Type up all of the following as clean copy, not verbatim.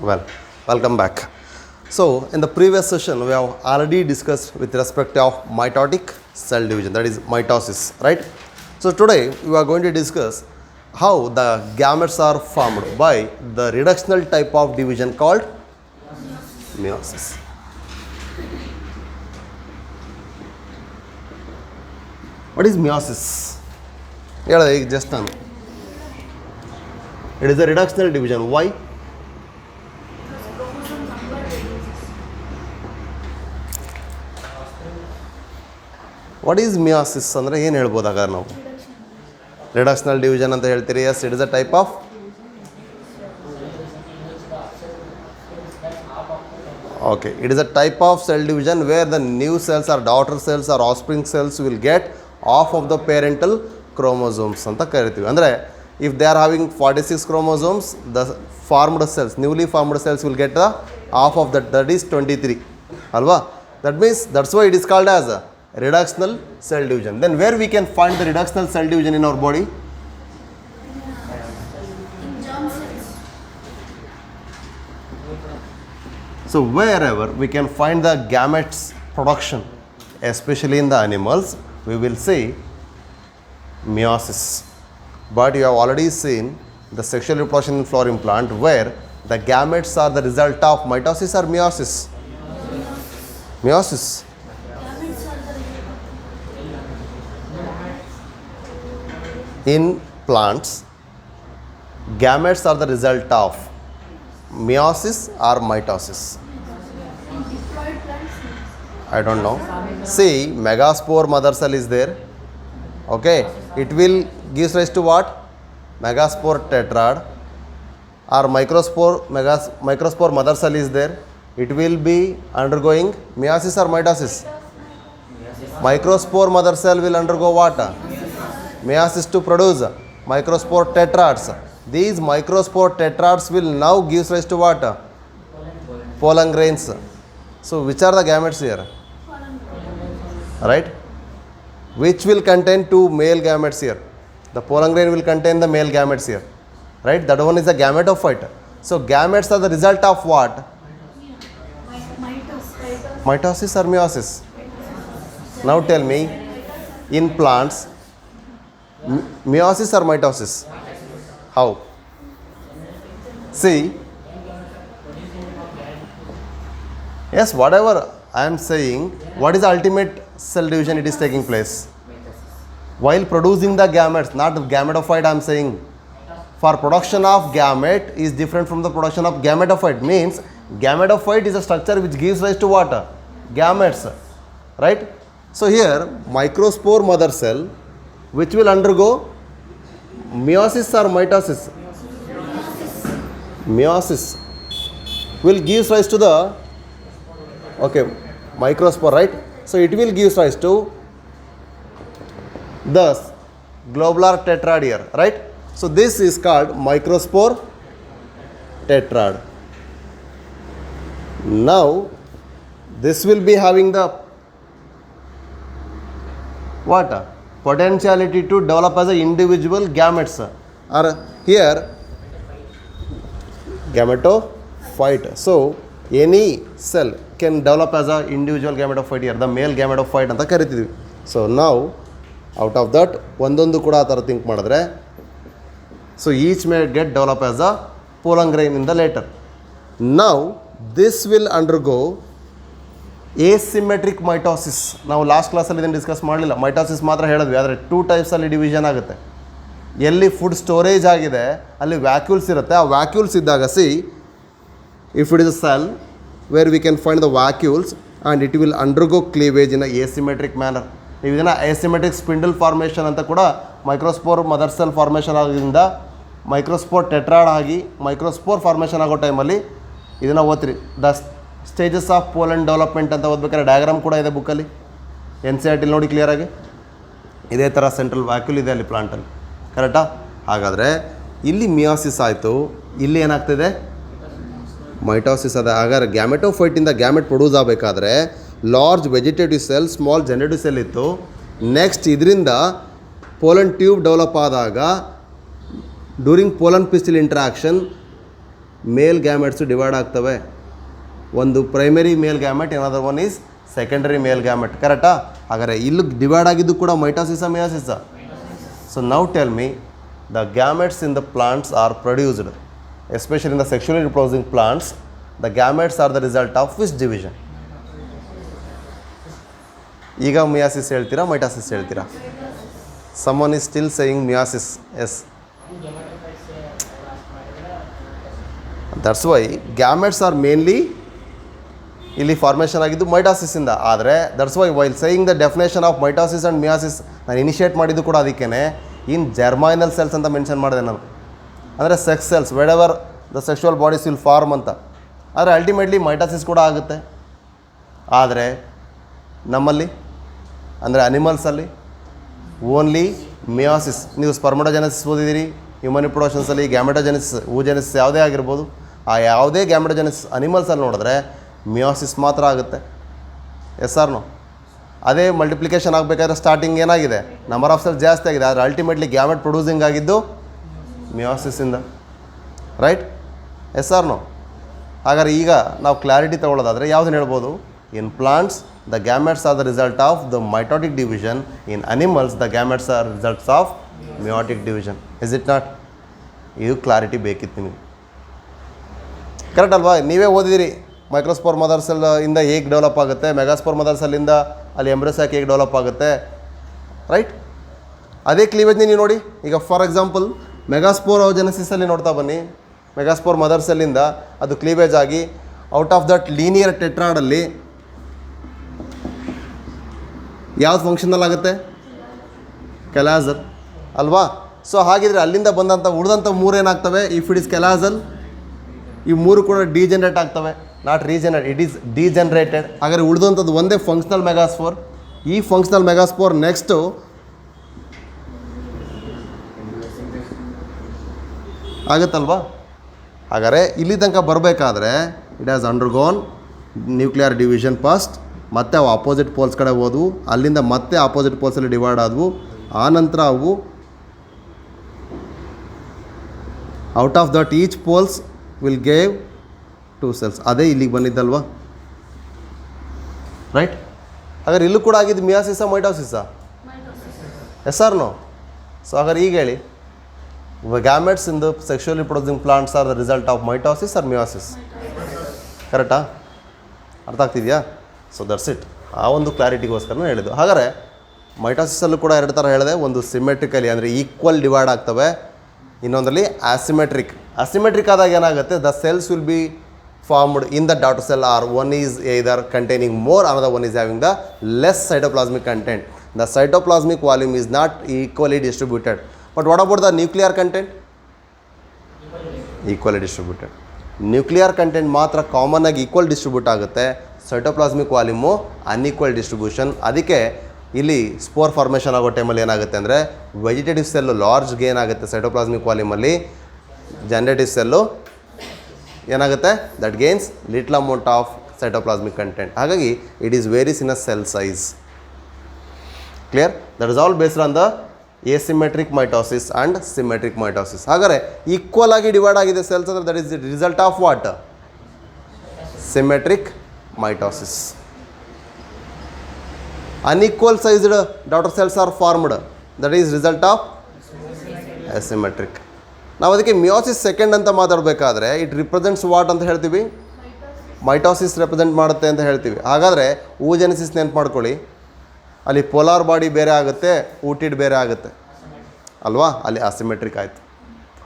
Well, welcome back. So, in the previous session, we have already discussed with respect of mitotic cell division, that is mitosis, right? So, today we are going to discuss how the gametes are formed by the reductional type of division called meiosis. What is meiosis? Just now. It is a reductional division. Why? What is meiosis ಅಂದರೆ ಏನು ಹೇಳ್ಬೋದು ಹಾಗಾದ್ರೆ ನಾವು reductional division ಅಂತ ಹೇಳ್ತೀರಿ. Yes, it is a type of it is a type of cell division where the new cells or daughter cells or offspring cells will get half of the parental chromosomes ಅಂತ ಕರಿತೀವಿ. ಅಂದರೆ if they are having 46 chromosomes, the formed cells, newly formed cells will get the half of that is 23 ಅಲ್ವಾ. That means that's why it is called as a reductional cell division. Then where we can find the reductional cell division in our body? So wherever we can find the gametes production, especially in the animals, we will see meiosis. But you have already seen the sexual reproduction in flowering plant where the gametes are the result of mitosis or meiosis? Meiosis. In plants, gametes are the result of meiosis or mitosis. I don't know. See, megaspore mother cell is there. Okay, it will give rise to what? Megaspore tetrad. Or microspore mother cell is there. It will be undergoing meiosis or mitosis. Microspore mother cell will undergo what? Meiosis to produce microspore tetrads. These microspore tetrads will now give rise to what? Pollen grains. So which are the gametes here? Right? Which will contain two male gametes here? The pollen grain will contain the male gametes here. Right? That one is a gametophyte. So gametes are the result of what? Mitosis or meiosis? Now tell me, in plants, meiosis or mitosis? How? See, yes, whatever I am saying, what is the ultimate cell division it is taking place? While producing the gametes, not the gametophyte I am saying. For production of gamete is different from the production of gametophyte. Means gametophyte is a structure which gives rise to what? Gametes. Right? So here, microspore mother cell which will undergo meiosis or mitosis? Meiosis will give rise to the microspore, right? So it will give rise to the globular tetrad here, right? So this is called microspore tetrad. Now this will be having the what? Potentiality to develop as a individual gametes. Or here gametophyte. So any cell can develop as a individual gametophyte here, the male gametophyte anta ಕರಿತೀವಿ. So now out of that ಒಂದೊಂದು ಕೂಡ ಆ ಥರ think ಮಾಡಿದ್ರೆ, so each may get develop as a pollen grain in the later. Now this will undergo asymmetric mitosis. ನಾವು last ಕ್ಲಾಸಲ್ಲಿ ಇದನ್ನು discuss ಮಾಡಲಿಲ್ಲ. ಮೈಟೋಸಿಸ್ ಮಾತ್ರ ಹೇಳಿದ್ವಿ, ಆದರೆ 2 ಟೈಪ್ಸಲ್ಲಿ ಡಿವಿಷನ್ ಆಗುತ್ತೆ. ಎಲ್ಲಿ ಫುಡ್ ಸ್ಟೋರೇಜ್ ಆಗಿದೆ ಅಲ್ಲಿ ವ್ಯಾಕ್ಯೂಲ್ಸ್ ಇರುತ್ತೆ. ಆ ವ್ಯಾಕ್ಯೂಲ್ಸ್ ಇದ್ದಾಗ see if it is a cell where we can find the vacuoles and it will undergo cleavage in a asymmetric manner. ನೀವು ಇದನ್ನು ಎಸಿಮೆಟ್ರಿಕ್ ಸ್ಪಿಂಡಲ್ ಫಾರ್ಮೇಷನ್ ಅಂತ ಕೂಡ ಮೈಕ್ರೋಸ್ಪೋರ್ ಮದರ್ ಸೆಲ್ ಫಾರ್ಮೇಷನ್ ಆಗೋದ್ರಿಂದ ಮೈಕ್ರೋಸ್ಪೋರ್ ಟೆಟ್ರಾಡ್ ಆಗಿ microspore formation ಆಗೋ ಟೈಮಲ್ಲಿ ಇದನ್ನು ಓದ್ತೀರಿ. ಸ್ಟೇಜಸ್ ಆಫ್ ಪೋಲೆನ್ ಡೆವಲಪ್ಮೆಂಟ್ ಅಂತ ಓದ್ಬೇಕಾದ್ರೆ ಡಯಾಗ್ರಾಮ್ ಕೂಡ ಇದೆ ಬುಕ್ಕಲ್ಲಿ, NCERT ನೋಡಿ ಕ್ಲಿಯರಾಗಿ. ಇದೇ ಥರ ಸೆಂಟ್ರಲ್ ವ್ಯಾಕ್ಯೂಲ್ ಇದೆ ಅಲ್ಲಿ ಪ್ಲಾಂಟಲ್ಲಿ, ಕರೆಕ್ಟಾ? ಹಾಗಾದರೆ ಇಲ್ಲಿ ಮಿಯೋಸಿಸ್ ಆಯಿತು, ಇಲ್ಲಿ ಏನಾಗ್ತಿದೆ? ಮೈಟೋಸಿಸ್ ಅದ. ಹಾಗಾದ್ರೆ ಗ್ಯಾಮೆಟೋಫೈಟಿಂದ ಗ್ಯಾಮೆಟ್ ಪ್ರೊಡ್ಯೂಸ್ ಆಗಬೇಕಾದ್ರೆ large vegetative cell, small generative cell ಇತ್ತು. ನೆಕ್ಸ್ಟ್ ಇದರಿಂದ ಪೋಲನ್ ಟ್ಯೂಬ್ ಡೆವಲಪ್ ಆದಾಗ during pollen pistil interaction male gametes divide ಆಗ್ತವೆ. ಒಂದು ಪ್ರೈಮರಿ ಮೇಲ್ ಗ್ಯಾಮೆಟ್, ಏನಾದರೂ one is secondary male gamete. ಕರೆಕ್ಟಾ? ಹಾಗಾದರೆ ಇಲ್ಲಿ ಡಿವೈಡ್ ಆಗಿದ್ದು ಕೂಡ ಮೈಟೋಸಿಸ ಮಿಯೋಸಿಸ. So now tell me, the gametes in the plants are produced, especially in the sexually reproducing plants, the gametes are the result of which division? ಈಗ ಮಿಯಾಸಿಸ್ ಹೇಳ್ತೀರಾ, mitosis ಹೇಳ್ತೀರಾ? someone is still saying meiosis. Yes, that's why gametes are mainly ಇಲ್ಲಿ formation ಆಗಿದ್ದು ಮೈಟಾಸಿಸಿಂದ. ಆದರೆ that's why while saying the definition of mitosis and ಮಿಯಾಸಿಸ್ ನಾನು initiate ಮಾಡಿದ್ದು ಕೂಡ ಅದಕ್ಕೇ ಇನ್ ಜರ್ಮೈನಲ್ ಸೆಲ್ಸ್ ಅಂತ ಮೆನ್ಷನ್ ಮಾಡಿದೆ ನಾನು. ಅಂದರೆ sex cells wed ever the sexual bodies will form ಅಂತ. ಆದರೆ ಅಲ್ಟಿಮೇಟ್ಲಿ ಮೈಟಾಸಿಸ್ ಕೂಡ ಆಗುತ್ತೆ. ಆದರೆ ನಮ್ಮಲ್ಲಿ ಅಂದರೆ ಅನಿಮಲ್ಸಲ್ಲಿ ಓನ್ಲಿ ಮಿಯಾಸಿಸ್. ನೀವು ಸ್ಪರ್ಮಟೋಜೆನೆಸಿಸ್ ಓದಿದ್ದೀರಿ, ಹ್ಯೂಮನ್ ರಿಪ್ರೊಡಕ್ಷನ್ಸಲ್ಲಿ ಗ್ಯಾಮೆಟೋಜೆನೆಸಿಸ್, ಓಜೆನೆಸಿಸ್ ಯಾವುದೇ ಆಗಿರ್ಬೋದು. ಆ ಯಾವುದೇ ಗ್ಯಾಮೆಟೋಜೆನೆಸಿಸ್ ಅನಿಮಲ್ಸಲ್ಲಿ ನೋಡಿದ್ರೆ ಮಿಯಾಸಿಸ್ ಮಾತ್ರ ಆಗುತ್ತೆ. Yes or no? ಅದೇ ಮಲ್ಟಿಪ್ಲಿಕೇಶನ್ ಆಗಬೇಕಾದ್ರೆ ಸ್ಟಾರ್ಟಿಂಗ್ ಏನಾಗಿದೆ, ನಂಬರ್ ಆಫ್ ಸೆಲ್ಸ್ ಜಾಸ್ತಿ ಆಗಿದೆ, ಆದರೆ ಅಲ್ಟಿಮೇಟ್ಲಿ ಗ್ಯಾಮೆಟ್ ಪ್ರೊಡ್ಯೂಸಿಂಗ್ ಆಗಿದ್ದು ಮಿಯಾಸಿಸಿಂದ. ರೈಟ್? Yes or no? ಹಾಗಾದ್ರೆ ಈಗ ನಾವು ಕ್ಲಾರಿಟಿ ತೊಗೊಳ್ಳೋದಾದರೆ ಯಾವುದನ್ನು ಹೇಳ್ಬೋದು? In plants the gametes are the result of the mitotic division. In animals the gametes are results of meiotic division. Is it not? ಇದು clarity ಬೇಕಿತ್ತು ನಿಮಗೆ. ಕರೆಕ್ಟ್ ಅಲ್ವಾ? ನೀವೇ ಓದಿದಿರಿ ಮೈಕ್ರೋಸ್ಪೋರ್ ಮದರ್ ಸೆಲ್ ಇಂದ ಹೇಗೆ ಡೆವಲಪ್ ಆಗುತ್ತೆ, ಮೆಗಾಸ್ಪೋರ್ ಮದರ್ ಸೆಲ್ಲಿಂದ ಅಲ್ಲಿ ಎಂಬ್ರೆಸಾಕ್ ಹೇಗೆ ಡೆವಲಪ್ ಆಗುತ್ತೆ. ರೈಟ್? ಅದೇ ಕ್ಲೀವೇಜ್ನ ನೀವು ನೋಡಿ. ಈಗ ಫಾರ್ ಎಕ್ಸಾಂಪಲ್ ಮೆಗಾಸ್ಪೋರೋಜೆನೆಸಿಸಲ್ಲಿ ನೋಡ್ತಾ ಬನ್ನಿ. ಮೆಗಾಸ್ಪೋರ್ ಮದರ್ ಸೆಲ್ಲಿಂದ ಅದು ಕ್ಲೀವೇಜ್ ಆಗಿ ಔಟ್ ಆಫ್ ದಟ್ ಲೀನಿಯರ್ ಟೆಟ್ರಾಡಲ್ಲಿ ಯಾವ್ದು ಫಂಕ್ಷನಲ್ ಆಗುತ್ತೆ? ಕೆಲಾಸಲ್ ಅಲ್ವಾ? ಸೊ ಹಾಗಿದ್ರೆ ಅಲ್ಲಿಂದ ಬಂದಂಥ ಉಳಿದಂಥ ಮೂರು ಏನಾಗ್ತವೆ? ಇಫ್ ಇಟ್ ಇಸ್ ಕೆಲಾಸಲ್, ಈ ಮೂರು ಕೂಡ ಡಿಜೆನ್ರೇಟ್ ಆಗ್ತವೆ, not regenerate, it is degenerated. ಹಾಗಾದರೆ ಉಳಿದಂಥದ್ದು ಒಂದೇ ಫಂಕ್ಷನಲ್ ಮೆಗಾಸ್ಪೋರ್. ಈ ಫಂಕ್ಷನಲ್ ಮೆಗಾಸ್ಪೋರ್ ನೆಕ್ಸ್ಟು ಆಗುತ್ತಲ್ವಾ? ಹಾಗಾದರೆ ಇಲ್ಲಿ ತನಕ ಬರಬೇಕಾದ್ರೆ it has undergone nuclear division first, ಮತ್ತೆ ಅವು ಆಪೋಸಿಟ್ ಪೋಲ್ಸ್ ಕಡೆ ಹೋದವು, ಅಲ್ಲಿಂದ ಮತ್ತೆ ಆಪೋಸಿಟ್ ಪೋಲ್ಸಲ್ಲಿ ಡಿವೈಡ್ ಆದವು. ಆನಂತರ ಅವು out of that each poles will gave 2 cells. ಅದೇ ಇಲ್ಲಿಗೆ ಬಂದಿದ್ದಲ್ವಾ? ರೈಟ್? ಹಾಗಾದ್ರೆ ಇಲ್ಲೂ ಕೂಡ ಆಗಿದ್ದು ಮಿಯಾಸಿಸ ಮೈಟೋಸಿಸ? Yes or no? ಸೊ ಹಾಗಾದ್ರೆ ಈಗ ಹೇಳಿ, gametes in the sexually producing plants are the result of mitosis or meiosis? ಕರೆಕ್ಟಾ? ಅರ್ಥ ಆಗ್ತಿದೆಯಾ? So that's it. ಆ ಒಂದು ಕ್ಲಾರಿಟಿಗೋಸ್ಕರ ಹೇಳಿದ್ದು. ಹಾಗಾದರೆ ಮೈಟೋಸಿಸಲ್ಲೂ ಕೂಡ ಎರಡು ಥರ ಹೇಳಿದೆ. ಒಂದು ಸಿಮೆಟ್ರಿಕಲಿ ಅಂದರೆ ಈಕ್ವಲ್ ಡಿವೈಡ್ ಆಗ್ತವೆ, ಇನ್ನೊಂದರಲ್ಲಿ ಆಸಿಮೆಟ್ರಿಕ್. ಅಸಿಮೆಟ್ರಿಕ್ ಆದಾಗ ಏನಾಗುತ್ತೆ? The cells will be formed in the daughter cell or one is either containing more, another one is having the less cytoplasmic content. The cytoplasmic volume is not equally distributed. But what about the nuclear content? Equally distributed. Nuclear content ಮಾತ್ರ common ಆಗಿ equal distribute ಆಗುತ್ತೆ. Cytoplasmic volume unequal distribution. ಅದಕ್ಕೆ ಇಲ್ಲಿ spore formation ಆಗೋ ಟೈಮಲ್ಲಿ ಏನಾಗುತ್ತೆ ಅಂದರೆ vegetative cell large gain ಆಗುತ್ತೆ ಸೈಟೋಪ್ಲಾಸ್ಮಿಕ್ ವಾಲ್ಯೂಮಲ್ಲಿ. ಜನರೇಟಿವ್ ಸೆಲ್ಲು ಏನಾಗುತ್ತೆ? That gains little amount of cytoplasmic content. ಹಾಗಾಗಿ it is varies in a cell size. Clear? That is all based on the asymmetric mitosis and symmetric mitosis. ಹಾಗಾದರೆ equal ಆಗಿ divide ಆಗಿದೆ cells ಅಂದರೆ that is the result of what? Symmetric mitosis. Unequal sized daughter cells R formed, that is result of asymmetric. ನಾವು ಅದಕ್ಕೆ meiosis second ಅಂತ ಮಾತಾಡಬೇಕಾದ್ರೆ it represents what ಅಂತ ಹೇಳ್ತೀವಿ? Mitosis represent ಮಾಡುತ್ತೆ ಅಂತ ಹೇಳ್ತೀವಿ. ಹಾಗಾದರೆ oogenesis ನೆನ್ಪು ಮಾಡ್ಕೊಳ್ಳಿ. ಅಲ್ಲಿ ಪೋಲಾರ್ ಬಾಡಿ ಬೇರೆ ಆಗುತ್ತೆ, ಊಟಿಡ್ ಬೇರೆ ಆಗುತ್ತೆ ಅಲ್ವಾ? ಅಲ್ಲಿ ಅಸಿಮೆಟ್ರಿಕ್ ಆಯಿತು.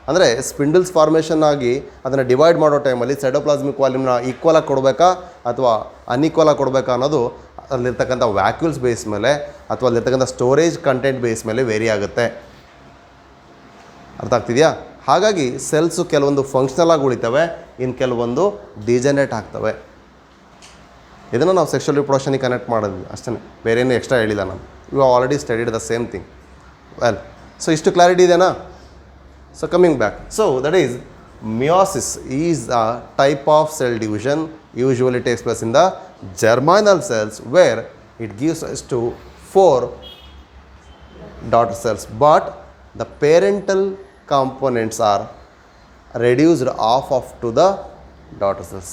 ಅಂದರೆ ಸ್ಪಿಂಡಲ್ಸ್ ಫಾರ್ಮೇಷನ್ ಆಗಿ ಅದನ್ನು ಡಿವೈಡ್ ಮಾಡೋ ಟೈಮಲ್ಲಿ ಸೈಟೋಪ್ಲಾಸ್ಮಿಕ್ ವಾಲ್ಯೂಮ್ನ ಈಕ್ವಲಾಗಿ ಕೊಡಬೇಕಾ ಅಥವಾ ಅನ್ಈಕ್ವಲಾಗಿ ಕೊಡಬೇಕಾ ಅನ್ನೋದು ಅಲ್ಲಿರ್ತಕ್ಕಂಥ ವ್ಯಾಕ್ಯೂಲ್ಸ್ ಬೇಸ್ ಮೇಲೆ ಅಥವಾ ಅಲ್ಲಿರ್ತಕ್ಕಂಥ ಸ್ಟೋರೇಜ್ ಕಂಟೆಂಟ್ ಬೇಸ್ ಮೇಲೆ ವೇರಿ ಆಗುತ್ತೆ. ಅರ್ಥ ಆಗ್ತಿದೆಯಾ? ಹಾಗಾಗಿ ಸೆಲ್ಸು ಕೆಲವೊಂದು ಫಂಕ್ಷನಲ್ ಆಗಿ ಉಳಿತವೆ, ಇನ್ನು ಕೆಲವೊಂದು ಡಿಜೆನರೇಟ್ ಆಗ್ತವೆ. ಇದನ್ನು ನಾವು ಸೆಕ್ಷುವಲ್ ರಿಪ್ರೊಡಕ್ಷನಿಗೆ ಕನೆಕ್ಟ್ ಮಾಡಿದ್ವಿ ಅಷ್ಟೇ, ಬೇರೆ ಏನು ಎಕ್ಸ್ಟ್ರಾ ಹೇಳಿಲ್ಲ ನಾನು. You already studied the same thing. Well, so ಇಷ್ಟು ಕ್ಲಾರಿಟಿ ಇದೆನಾ? So coming back, so that is meiosis is a type of cell division usually takes place in the germinal cells where it gives us to 4 daughter cells, but the parental components are reduced off to the daughter cells.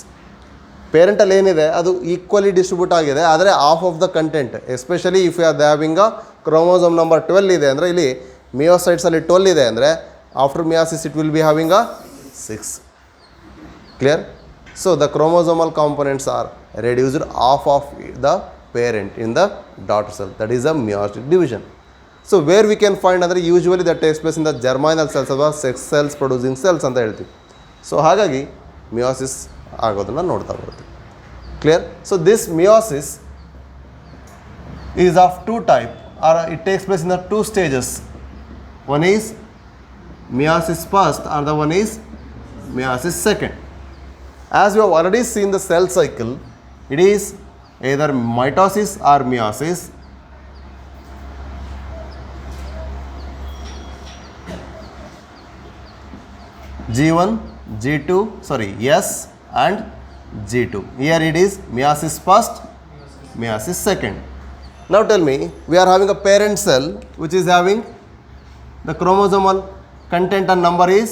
ಪೇರೆಂಟಲ್ಲಿ ಏನಿದೆ ಅದು equally distribute ಆಗಿದೆ, ಆದರೆ of the content, especially if you are having a chromosome number 12 ಇದೆ ಅಂದರೆ, ಇಲ್ಲಿ ಮಿಯೋಸೈಟ್ಸಲ್ಲಿ 12 ಇದೆ ಅಂದರೆ after meiosis it will be having a 6. Clear? So the chromosomal components are reduced off the parent in the daughter cell, that is a meiotic division. So where we can find ಅಂದರೆ usually that takes place in the germinal cells ಅಥವಾ sex cells producing cells ಅಂತ ಹೇಳ್ತೀವಿ. So ಹಾಗಾಗಿ meiosis ಆಗೋದನ್ನು ನೋಡ್ತಾ ಬರ್ತೀವಿ. Clear? So this meiosis is of two type, or it takes place in the two stages. One is meiosis first and the one is meiosis second. As we have already seen the cell cycle, it is either mitosis or meiosis. G1, G2, sorry, S and G2. Here it is meiosis first, meiosis second. Now tell me, we are having a parent cell which is having the chromosomal content and number is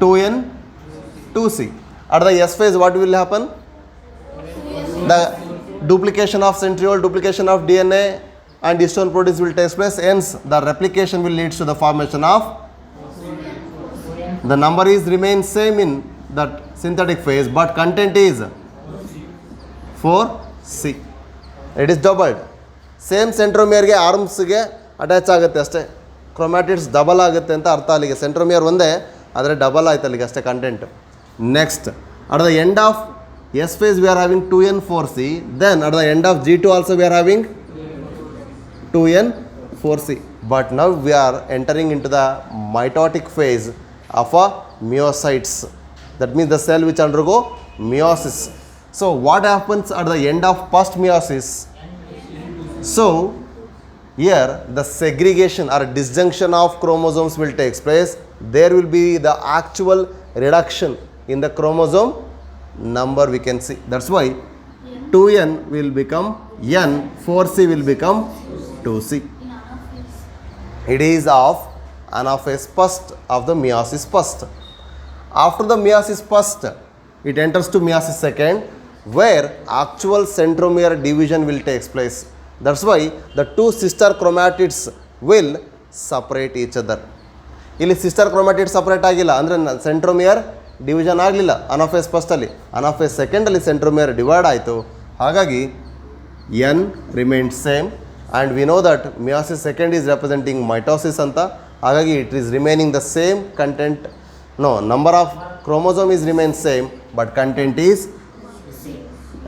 2N, 2C. At the S phase, what will happen? The duplication of centriole, duplication of DNA and histone proteins will take place. Hence, the replication will lead to the formation of, the number is remain same in that synthetic phase, but content is 4C. It is doubled. Same centromere ಗೆ arms ಗೆ attach ಆಗುತ್ತೆ ಅಷ್ಟೇ. Chromatids double ಆಗುತ್ತೆ ಅಂತ ಅರ್ಥ. ಅಲ್ಲಿಗೆ centromere ಒಂದೇ, ಆದರೆ ಡಬಲ್ ಆಯ್ತು ಅಲ್ಲಿಗೆ ಅಷ್ಟೇ content. Next, at the end of S phase we are having 2N, 4C. Then at the end of G2 also we are having 2N, 4C. But now we are entering into the mitotic phase of a meiocytes. That means the cell which undergo meiosis. So what happens at the end of first meiosis? So here the segregation or disjunction of chromosomes will take place. There will be the actual reduction in the chromosome number we can see. That's why 2N will become N, 4C will become 2C. It is of anaphase first of the meiosis first. After the meiosis first, it enters to meiosis second, where actual centromere division will take place. That's why the two sister chromatids will separate each other. ಇಲ್ಲಿ sister chromatid separate ಆಗಿಲ್ಲ ಅಂದರೆ centromere division ಆಗಲಿಲ್ಲ. Anaphase ಫಸ್ಟಲ್ಲಿ, anaphase ಸೆಕೆಂಡಲ್ಲಿ centromere divide ಆಯಿತು. ಹಾಗಾಗಿ n remained same and we know that meiosis second is representing mitosis ಅಂತ. ಹಾಗಾಗಿ it is remaining the same content. No, number of chromosome is remain same but content is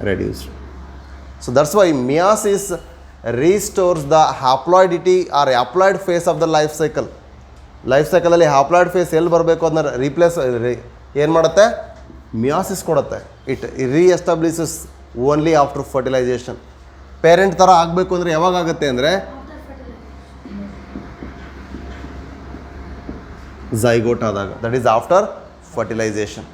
reduced. So that's why meiosis restores the haploidity or haploid phase of the life cycle. Life ಸೈಕಲಲ್ಲಿ haploid phase ಎಲ್ಲಿ ಬರಬೇಕು ಅದನ್ನ replace ಏನು ಮಾಡುತ್ತೆ? Meiosis ಕೊಡುತ್ತೆ. It reestablishes only after fertilization. Parent ಥರ ಆಗಬೇಕು ಅಂದರೆ ಯಾವಾಗ ಆಗುತ್ತೆ ಅಂದರೆ ಝೈಗೋಟ್ ಆದಾಗ, that is after fertilization.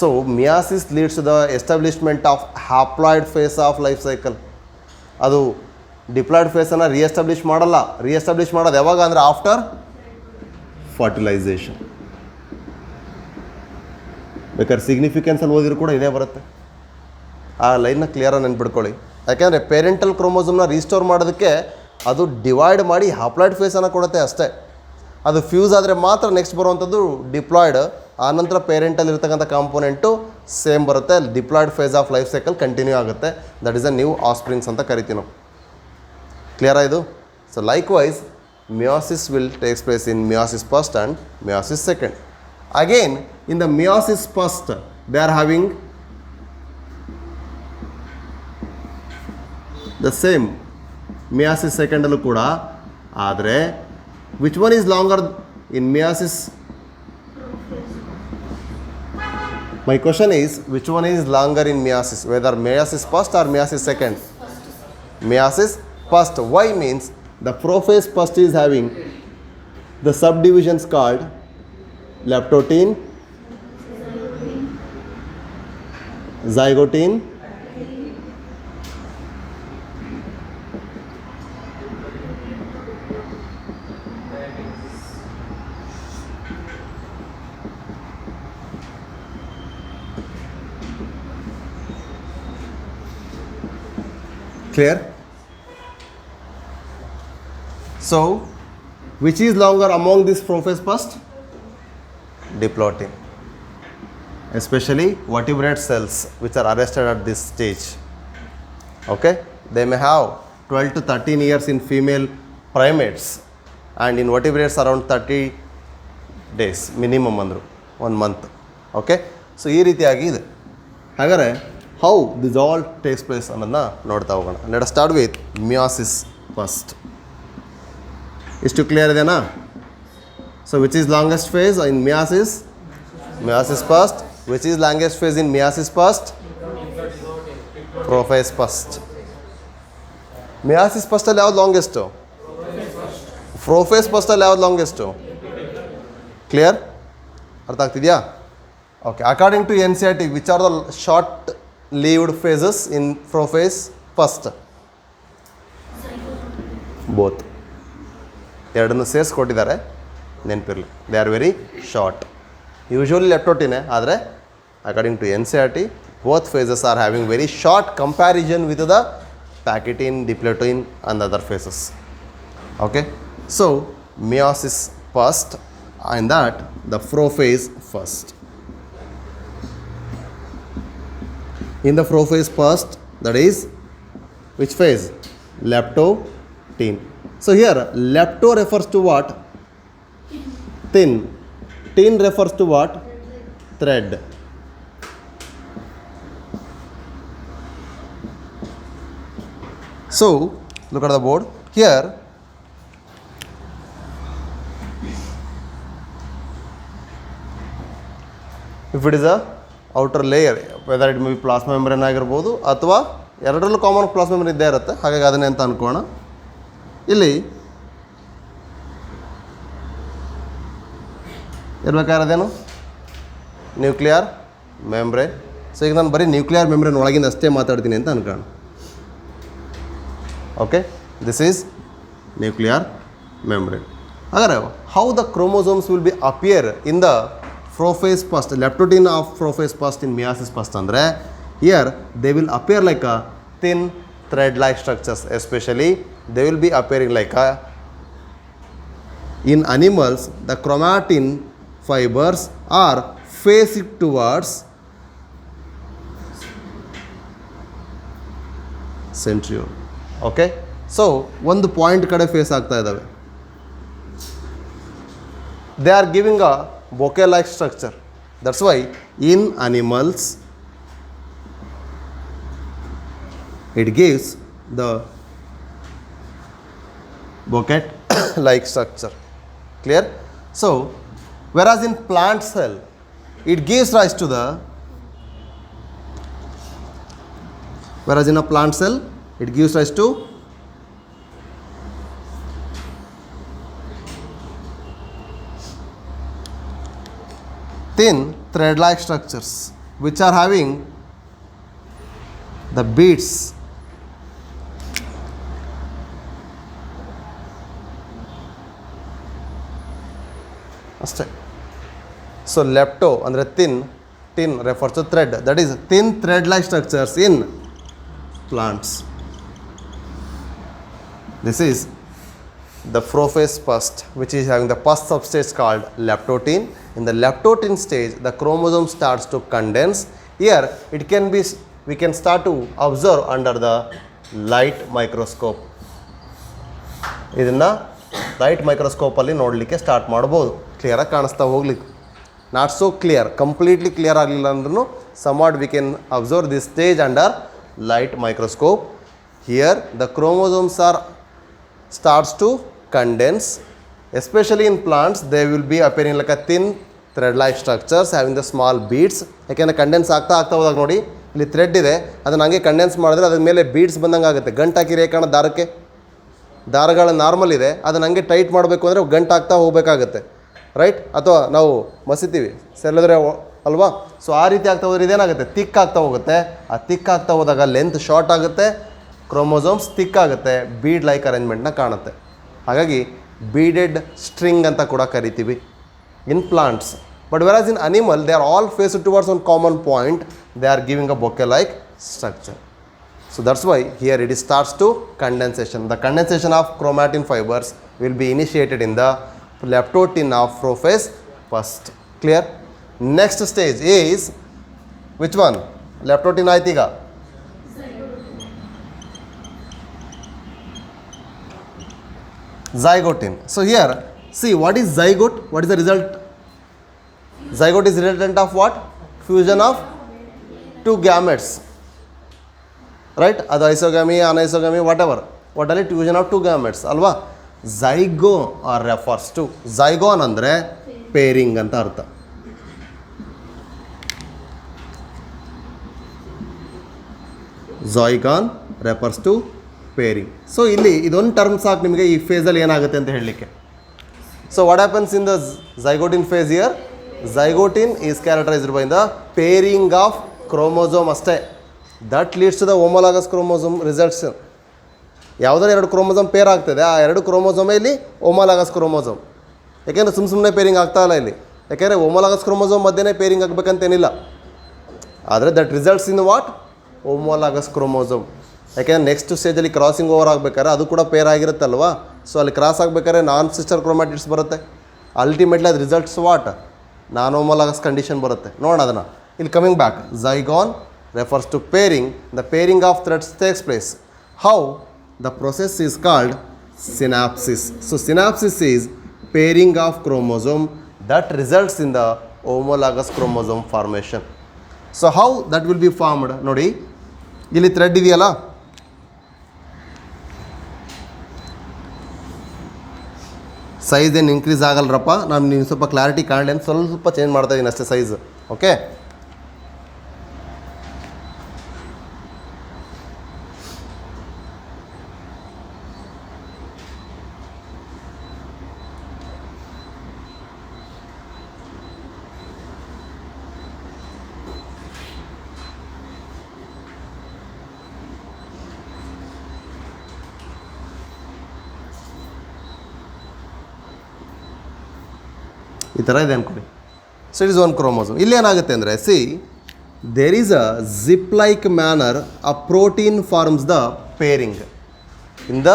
So meiosis leads to the establishment of haploid phase of life cycle. ಅದು ಡಿಪ್ಲಾಯ್ಡ್ ಫೇಸನ್ನು ರೀಎಸ್ಟಾಬ್ಲಿಷ್ ಮಾಡಲ್ಲ. ರೀಎಸ್ಟಾಬ್ಲಿಷ್ ಮಾಡೋದು ಯಾವಾಗ ಅಂದರೆ ಆಫ್ಟರ್ ಫರ್ಟಿಲೈಸೇಷನ್. ಬೇಕಾದ್ರೆ ಸಿಗ್ನಿಫಿಕೆನ್ಸಲ್ಲಿ ಓದಿದ್ರು ಕೂಡ ಇದೇ ಬರುತ್ತೆ. ಆ ಲೈನ್ನ ಕ್ಲಿಯರಾಗಿ ನೆನ್ಪಿಡ್ಕೊಳ್ಳಿ. ಯಾಕೆಂದರೆ ಪೇರೆಂಟಲ್ ಕ್ರೋಮೋಸೋಮ್ನ ರೀಸ್ಟೋರ್ ಮಾಡೋದಕ್ಕೆ ಅದು ಡಿವೈಡ್ ಮಾಡಿ ಹ್ಯಾಪ್ಲಾಯ್ಡ್ ಫೇಸನ್ನು ಕೊಡುತ್ತೆ ಅಷ್ಟೇ. ಅದು ಫ್ಯೂಸ್ ಆದರೆ ಮಾತ್ರ ನೆಕ್ಸ್ಟ್ ಬರುವಂಥದ್ದು ಡಿಪ್ಲಾಯ್ಡ್. ಆನಂತರ ಪೇರೆಂಟಲ್ಲಿ ಇರ್ತಕ್ಕಂಥ ಕಾಂಪೋನೆಂಟು ಸೇಮ್ ಬರುತ್ತೆ. ಅಲ್ಲಿ diploid phase of life cycle continue ಆಗುತ್ತೆ. That is a new offsprings ಅಂತ ಕರಿತೀವಿ ನಾವು. ಕ್ಲಿಯರ್ ಆಯಿತು? So likewise meiosis will take place in meiosis first and meiosis second. Again, in the meiosis first, they are having the same meiosis second allu kuda, ಆದರೆ which one is longer in meiosis? My question is, which one is longer in meiosis, whether meiosis first or meiosis second? Meiosis first. Why means the prophase first is having the subdivisions called leptotene, zygotene, Clear? So, which is longer among these prophase pust? Diplotin. Especially vertebrate cells which are arrested at this stage. Okay? They may have 12 to 13 years in female primates and in vertebrates around 30 days minimum ಅಂದರು 1 month. Okay? So ಈ ರೀತಿಯಾಗಿ ಇದೆ. ಹಾಗಾದರೆ how this all takes place ಅನ್ನೋದನ್ನ ನೋಡ್ತಾ ಹೋಗೋಣ. Let start with meiosis first. ಇಷ್ಟು clear ಇದೆನಾ? So which is longest phase in meiosis? Meiosis first. Which is longest phase in meiosis first? Prophase first. Meiosis ಫಸ್ಟಲ್ಲಿ ಯಾವ್ದು ಲಾಂಗೆಸ್ಟು? ಪ್ರೊಫೇಸ್ ಫಸ್ಟಲ್ಲಿ ಯಾವ್ದು longest? Clear? ಅರ್ಥ ಆಗ್ತಿದೆಯಾ? Okay. According to NCERT, which are the short lived phases in prophase first? Both. ಎರಡನ್ನು ಸೇರಿಸ್ಕೊಟ್ಟಿದ್ದಾರೆ, ನೆನಪಿರಲಿ. They are very short. Usually leptotene, ಆದರೆ according to NCERT, both phases are having very short comparison with the Pachytene, Diplotin and other phases. Okay. So, meiosis first and that the prophase first. In the prophase first, that is which phase? Leptotene. So, here lepto refers to what? Thin. Tin refers to what? Thread. So, look at the board. Here, if it is a outer layer, whether it may be plasma membrane ಆಗಿರ್ಬೋದು ಅಥವಾ ಎರಡರಲ್ಲೂ common plasma membrane ಇದ್ದೇ ಇರುತ್ತೆ. ಹಾಗಾಗಿ ಅದನ್ನೇ ಅಂತ ಅನ್ಕೋಣ. ಇಲ್ಲಿ ಇರಬೇಕಾಗಿರೋದೇನು? Nuclear membrane. So ಈಗ ನಾನು ಬರೀ ನ್ಯೂಕ್ಲಿಯರ್ ಮೆಂಬ್ರೇನ್ ಒಳಗಿಂದ ಅಷ್ಟೇ ಮಾತಾಡ್ತೀನಿ ಅಂತ ಅನ್ಕೋಣ. Okay, this is nuclear membrane. Agar how the chromosomes will be appear in the prophase first, leptotene of prophase first in meiosis first andre, here they will appear like a thin thread like structures. Especially they will be appearing like a, in animals the chromatin fibers are facing towards centriole. Okay. So ಒಂದು point ಕಡೆ face ಆಗ್ತಾ ಇದ್ದಾವೆ. They are giving a bouquet like structure. That's why in animals it gives the bouquet like structure. Clear? So whereas in plant cell it gives rise to the, whereas in a plant cell it gives rise to thin thread-like structures which are having the beads ಅಷ್ಟೇ. So ಲೆಪ್ಟೋ ಅಂದರೆ thin refers to thread, that is thin thread-like structures in plants. This is the prophase first, which is having the first substage called leptotene. In the leptotene stage, the chromosome starts to condense. Here it can be, we can start to observe under the light microscope. ಇದನ್ನು light ಮೈಕ್ರೋಸ್ಕೋಪಲ್ಲಿ ನೋಡಲಿಕ್ಕೆ start ಮಾಡ್ಬೋದು. ಕ್ಲಿಯರಾಗಿ ಕಾಣಿಸ್ತಾ ಹೋಗ್ಲಿಕ್ಕೆ. Not so clear, completely clear ಆಗಲಿಲ್ಲ ಅಂದ್ರೂ somewhat we can observe this stage under light microscope. Here the chromosomes are starts to condense, especially in plants they will be appearing like a thin thread like structures having the small beads. ಯಾಕೆಂದರೆ condense ಆಗ್ತಾ ಹೋದಾಗ ನೋಡಿ ಇಲ್ಲಿ thread ಇದೆ, ಅದನ್ನು ಹಂಗೆ condense ಮಾಡಿದ್ರೆ ಅದ್ರ ಮೇಲೆ ಬೀಡ್ಸ್ ಬಂದಂಗೆ ಆಗುತ್ತೆ. ಗಂಟಾಕಿ ರೇಖಾಣ ದಾರಕ್ಕೆ, ದಾರಗಳ ನಾರ್ಮಲ್ ಇದೆ, ಅದನ್ನು ಹಂಗೆ ಟೈಟ್ ಮಾಡಬೇಕು ಅಂದರೆ ಗಂಟಾಗ್ತಾ ಹೋಗಬೇಕಾಗುತ್ತೆ, ರೈಟ್? ಅಥವಾ ನಾವು ಮಸಿತೀವಿ ಸೆಲ್ಲಿದ್ರೆ ಅಲ್ವಾ? ಸೊ ಆ ರೀತಿ ಆಗ್ತಾ ಹೋದ್ರೆ ಇದೇನಾಗುತ್ತೆ, ತಿಕ್ ಆಗ್ತಾ ಹೋಗುತ್ತೆ. ಆ ತಿಕ್ ಆಗ್ತಾ ಹೋದಾಗ ಲೆಂತ್ ಶಾರ್ಟ್ ಆಗುತ್ತೆ, ಕ್ರೋಮೋಸೋಮ್ಸ್ ತಿಕ್ ಆಗುತ್ತೆ, ಬೀಡ್ ಲೈಕ್ ಅರೇಂಜ್ಮೆಂಟ್ನ ಕಾಣುತ್ತೆ. ಹಾಗಾಗಿ ಬೀಡೆಡ್ ಸ್ಟ್ರಿಂಗ್ ಅಂತ ಕೂಡ ಕರಿತೀವಿ in plants. But whereas in animal they are all faced towards one common point, they are giving a bouquet like structure. So that's why here it starts to condensation. The condensation of chromatin fibers will be initiated in the leptotin of prophase first. Clear? Next stage is which one? Leptotin aitiga. Zygotin. So here, see what is zygote? What is the result? Zygote is resultant of what? Fusion of two gametes. Right? ಅದು ಐಸೋಗಮಿ ಅನೈಸೋಗಮಿ whatever. What are it? Fusion of two gametes. ಅಲ್ವಾ? Zygo refers to. Zygon ಅಂದರೆ pairing ಅಂತ ಅರ್ಥ. Zygon refers to pairing. So ಇಲ್ಲಿ ಇದೊಂದು term ಸಾಕು ನಿಮಗೆ ಈ ಫೇಸಲ್ಲಿ ಏನಾಗುತ್ತೆ ಅಂತ ಹೇಳಲಿಕ್ಕೆ. So what happens in the zygotin phase here? Zygotin is characterized by the pairing of chromosome ಅಷ್ಟೇ. That leads to the homologous chromosome results. ಯಾವುದಾದ್ರು ಎರಡು ಕ್ರೋಮೋಸೋಮ್ ಪೇರ್ ಆಗ್ತದೆ, ಆ ಎರಡು ಕ್ರೋಮೋಸೋಮೇ ಇಲ್ಲಿ ಹೋಮೋಲಾಗಸ್ ಕ್ರೋಮೋಸೋಮ್. ಯಾಕೆಂದರೆ ಸುಮ್ಮನೆ ಪೇರಿಂಗ್ ಆಗ್ತಾ ಇಲ್ಲ ಇಲ್ಲಿ. ಯಾಕೆಂದರೆ ಹೋಮೋಲಾಗಸ್ ಕ್ರೋಮೋಸೋಮ್ ಮಧ್ಯೆ ಪೇರಿಂಗ್ ಆಗಬೇಕಂತೇನಿಲ್ಲ. ಆದರೆ that results in what? Homologous chromosome. ಯಾಕೆಂದರೆ ನೆಕ್ಸ್ಟ್ ಸ್ಟೇಜಲ್ಲಿ ಕ್ರಾಸಿಂಗ್ ಓವರ್ ಆಗಬೇಕಾದ್ರೆ ಅದು ಕೂಡ ಪೇರ್ ಆಗಿರುತ್ತಲ್ವಾ. ಸೊ ಅಲ್ಲಿ ಕ್ರಾಸ್ ಆಗಬೇಕಾದ್ರೆ ನಾನ್ ಸಿಸ್ಟರ್ ಕ್ರೋಮ್ಯಾಟಿಡ್ಸ್ ಬರುತ್ತೆ. ಅಲ್ಟಿಮೇಟ್ಲಿ ಅದು results what? Non homologous condition ಬರುತ್ತೆ. ನೋಡೋಣ ಅದನ್ನು. ಇಲ್ಲಿ coming back, zygon refers to pairing. The pairing of threads takes place. How? The process is called synapsis. So synapsis is pairing of chromosome that results in the homologous chromosome formation. So how that will be formed? ನೋಡಿ ಇಲ್ಲಿ thread ಇದೆಯಲ್ಲ, size ಏನು increase ಆಗಲ್ರಪ್ಪ. ನಾನು ನೀವು ಸ್ವಲ್ಪ clarity ಕಾಣಲಿ ಅಂತ ಸ್ವಲ್ಪ change ಮಾಡ್ತಾ ಇದ್ದೀನಿ ಅಷ್ಟೇ ಸೈಜ್. ಓಕೆ, ಈ ಥರ ಇದೆ ಅಂದ್ಕೊಳ್ಳಿ. So it is one chromosome. ಇಲ್ಲೇನಾಗುತ್ತೆ ಅಂದರೆ, see there is a zip like manner a protein forms the pairing in the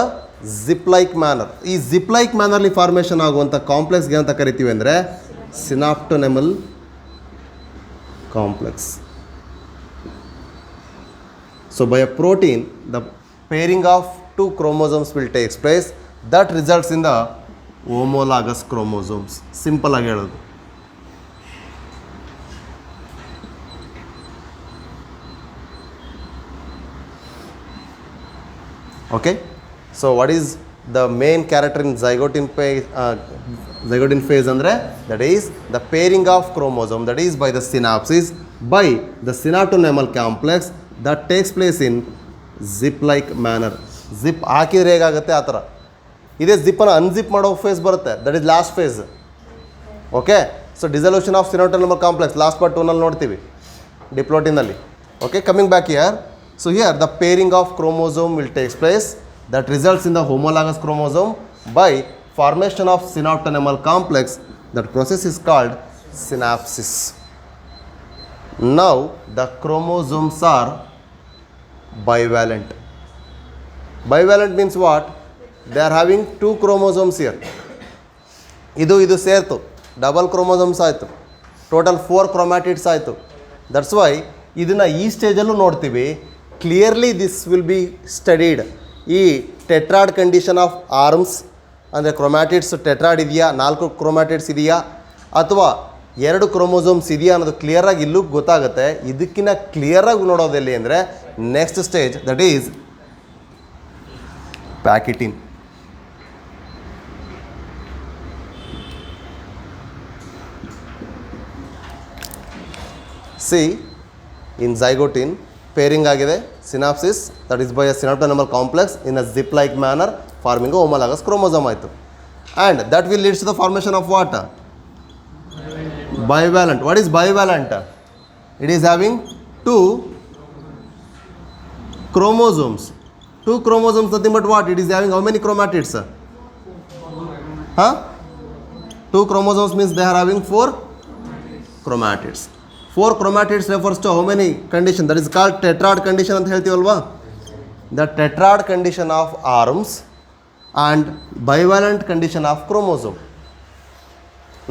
zip like manner. ಈ ಜಿಪ್ ಲೈಕ್ ಮ್ಯಾನರ್ಲಿ ಫಾರ್ಮೇಷನ್ ಆಗುವಂಥ ಕಾಂಪ್ಲೆಕ್ಸ್ಗೆ ಅಂತ ಕರಿತೀವಿ ಅಂದರೆ synaptonemal complex. So by a protein the pairing of two chromosomes will takes place that results in the homologous chromosomes. Simple ಆಗಿ ಹೇಳೋದು. Okay, so what is the main character in zygotin phase ಅಂದರೆ that is the pairing of chromosome that is by the synapsis by the synaptonemal complex that takes place in zip like manner. Zip ಹಾಕಿದ್ರೆ ಹೇಗಾಗುತ್ತೆ ಆ ಥರ. ಇದೇ ಜಿಪ್ಪನ್ನು unzip ಮಾಡೋ phase ಬರುತ್ತೆ, that is last phase. Okay, so dissolution of synaptonemal complex last part 2ನಲ್ಲಿ ನೋಡ್ತೀವಿ ಡಿಪ್ಲೋಟಿನಲ್ಲಿ. Okay, coming back here. So here the pairing of chromosome will takes place that results in the homologous chromosome by formation of synaptonemal complex. That process is called synapsis. Now the chromosomes are bivalent. Bivalent means what? They are having two chromosomes here. ಇದು ಸೇರ್ತು double chromosomes ಆಯಿತು. Total 4 chromatids ಆಯಿತು. That's why ಇದನ್ನು ಈ ಸ್ಟೇಜಲ್ಲೂ ನೋಡ್ತೀವಿ. Clearly this will B studied. ಈ tetrad condition of arms ಅಂದರೆ chromatids tetrad ಇದೆಯಾ, 4 chromatids ಇದೆಯಾ, ಅಥವಾ 2 ಕ್ರೋಮೋಸೋಮ್ಸ್ ಇದೆಯಾ ಅನ್ನೋದು ಕ್ಲಿಯರಾಗಿ ಇಲ್ಲೂ ಗೊತ್ತಾಗುತ್ತೆ. ಇದಕ್ಕಿಂತ ಕ್ಲಿಯರಾಗಿ ನೋಡೋದೆಲ್ಲಿ ಅಂದರೆ next stage, that is pachytene. See in zygotin pairing ಆಗಿದೆ, synapsis that is by a synaptonemal complex in a zip like manner forming homologous chromosome ಆಯಿತು. And that will leads to the formation of what? Bivalent. What is bivalent? It is having 2 chromosomes. 2 chromosomes, nothing but what? It is having how many chromatids? 2 chromosomes means they are having 4 chromatids. 4 chromatids refers to how many condition? That is called tetrad condition ಅಂತ ಹೇಳ್ತೀವಲ್ವಾ. the tetrad condition of arms and bivalent condition of chromosome.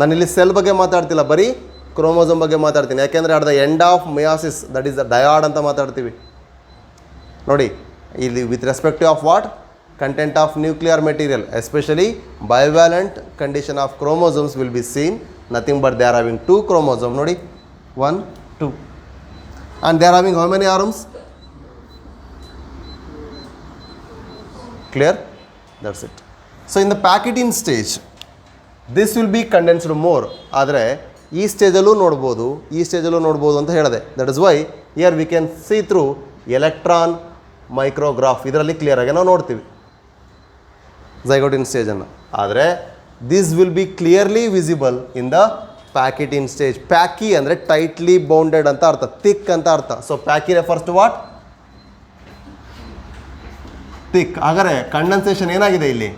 ನಾನಿಲ್ಲಿ cell ಬಗ್ಗೆ ಮಾತಾಡ್ತಿಲ್ಲ, ಬರೀ ಕ್ರೋಮೋಸೋಮ್ ಬಗ್ಗೆ ಮಾತಾಡ್ತೀನಿ. ಯಾಕೆಂದರೆ at the end of meiosis, that is the dyad ಅಂತ ಮಾತಾಡ್ತೀವಿ ನೋಡಿ. ಇಲ್ಲಿ with respective of what content of nuclear material, especially bivalent condition of chromosomes will be seen. Nothing but they are having 2 chromosome ನೋಡಿ, 1, 2, and they are having how many arms? Clear? That's it. So in the packaging stage, this will be condensed more. ಆದರೆ ಈ ಸ್ಟೇಜಲ್ಲೂ ನೋಡ್ಬೋದು, ಈ ಸ್ಟೇಜಲ್ಲೂ ನೋಡ್ಬೋದು ಅಂತ ಹೇಳಿದೆ. That is why here we can see through electron micrograph. ಇದರಲ್ಲಿ ಕ್ಲಿಯರಾಗಿ ನಾವು ನೋಡ್ತೀವಿ ಝೈಗೋಟಿನ್ ಸ್ಟೇಜನ್ನು. ಆದರೆ this will be clearly visible in the pachytene stage. Pachy ಅಂದರೆ ಟೈಟ್ಲಿ ಬೌಂಡೆಡ್ ಅಂತ ಅರ್ಥ, ಥಿಕ್ ಅಂತ ಅರ್ಥ. So pachy refers to what? Thick. ಹಾಗಾದರೆ ಕಂಡೆನ್ಸೇಷನ್ ಏನಾಗಿದೆ ಇಲ್ಲಿ?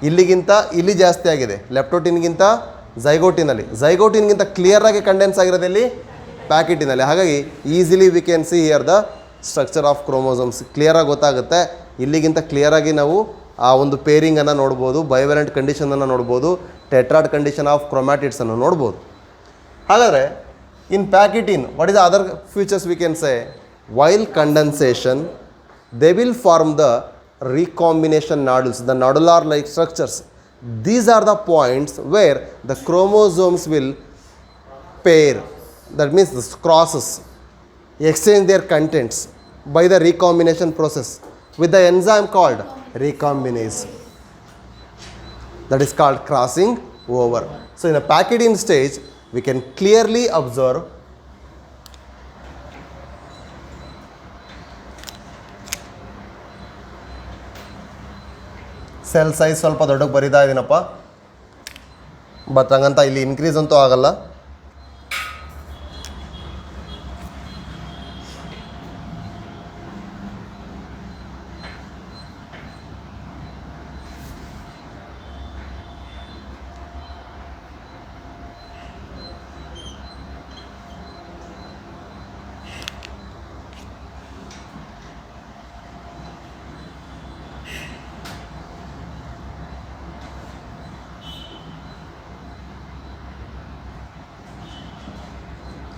ಇಲ್ಲಿಗಿಂತ ಇಲ್ಲಿ ಜಾಸ್ತಿ ಆಗಿದೆ, ಲೆಪ್ಟೋಟಿನ್ಗಿಂತ ಝೈಗೋಟಿನಲ್ಲಿ. ಝೈಗೋಟಿನ್ಗಿಂತ ಕ್ಲಿಯರಾಗಿ ಕಂಡೆನ್ಸ್ ಆಗಿರೋದು ಇಲ್ಲಿ ಪ್ಯಾಕೆಟಿನಲ್ಲಿ. ಹಾಗಾಗಿ easily V can see here the structure of chromosomes. ಕ್ಲಿಯರಾಗಿ ಗೊತ್ತಾಗುತ್ತೆ. ಇಲ್ಲಿಗಿಂತ ಕ್ಲಿಯರಾಗಿ ನಾವು ಆ ಒಂದು ಪೇರಿಂಗನ್ನು ನೋಡ್ಬೋದು, ಬೈವ್ಯಾಲೆಂಟ್ ಕಂಡೀಷನನ್ನು ನೋಡ್ಬೋದು, ಟೆಟ್ರಾಡ್ ಕಂಡೀಷನ್ ಆಫ್ ಕ್ರೊಮ್ಯಾಟಿಡ್ಸನ್ನು ನೋಡ್ಬೋದು. ಹಾಗಾದರೆ in pachytene what is the other features we can say? While condensation they will form the recombination nodules, the nodular like structures. These are the points where the chromosomes will pair, that means the crosses, exchange their contents by the recombination process with the enzyme called recombinase. That is called crossing over. So in the packaging stage we can clearly observe cell size ಸ್ವಲ್ಪ ದೊಡ್ಡಕ್ಕೆ ಬರಿತಾ ಇದ್ದೀನಪ್ಪ, but ಹಂಗಂತ ಇಲ್ಲಿ increase ಅಂತೂ ಆಗಲ್ಲ.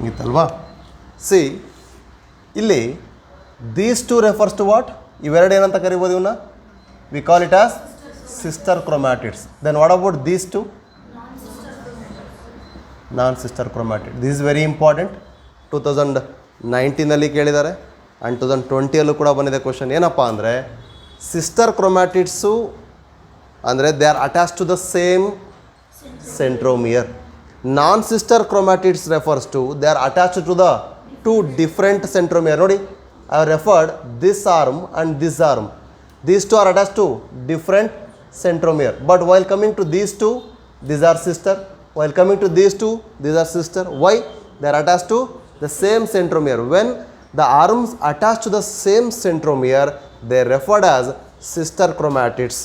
ಇತ್ತಲ್ವಾ? See ಇಲ್ಲಿ these two refers to what? ಇವೆರಡು ಏನಂತ ಕರಿಬೋದು ಇವನ್ನ? We call it as sister chromatids. Then what about these two? Non sister chromatid. This is very important. 2019 ಕೇಳಿದ್ದಾರೆ ಆ್ಯಂಡ್ 2020 ಕೂಡ ಬಂದಿದೆ ಕ್ವಶನ್. ಏನಪ್ಪ ಅಂದರೆ ಸಿಸ್ಟರ್ ಕ್ರೊಮ್ಯಾಟಿಡ್ಸು ಅಂದರೆ they are attach to the same centromere. Non-sister chromatids refers to they are attached to the 2 different centromere. ನೋಡಿ, I have referred this arm and this arm. These 2 are attached to different centromere. But while coming to these 2, these are sister. While coming to these 2, these are sister. Why? They are attached to the same centromere. When the arms attached to the same centromere, they are referred as sister chromatids.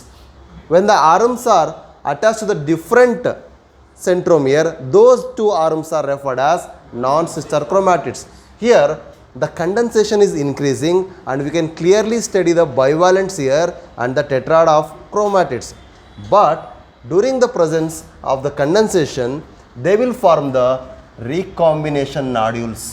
When the arms are attached to the different centromere, those 2 arms are referred as non-sister chromatids. Here the condensation is increasing and we can clearly study the bivalents here and the tetrad of chromatids. But during the presence of the condensation, they will form the recombination nodules.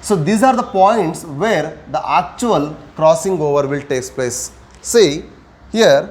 So these are the points where the actual crossing over will take place. See here,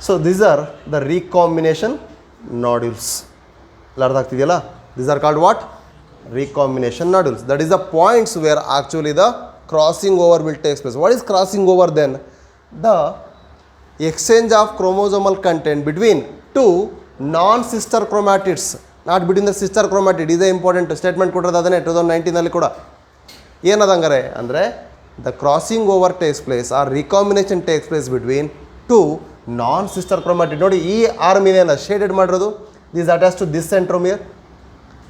so these are the recombination nodules. ಅರ್ಥ ಆಗ್ತಿದೆಯಲ್ಲ? These are called what? Recombination nodules. That is the points where actually the crossing over will take place. What is crossing over then? The exchange of chromosomal content between 2 non-sister chromatids. Not between the sister chromatid. ಇದೇ important statement ಕೊಟ್ಟಿರೋದು ಅದನ್ನೇ 2019 ಕೂಡ. ಏನದು ಹಂಗಾರೆ ಅಂದರೆ the crossing over takes place or recombination takes place between two non sister chromatid. ನೋಡಿ ಈ arm ಇದೆಯಲ್ಲ ಶೇಡೆಡ್ ಮಾಡಿರೋದು, this attach to this centromere.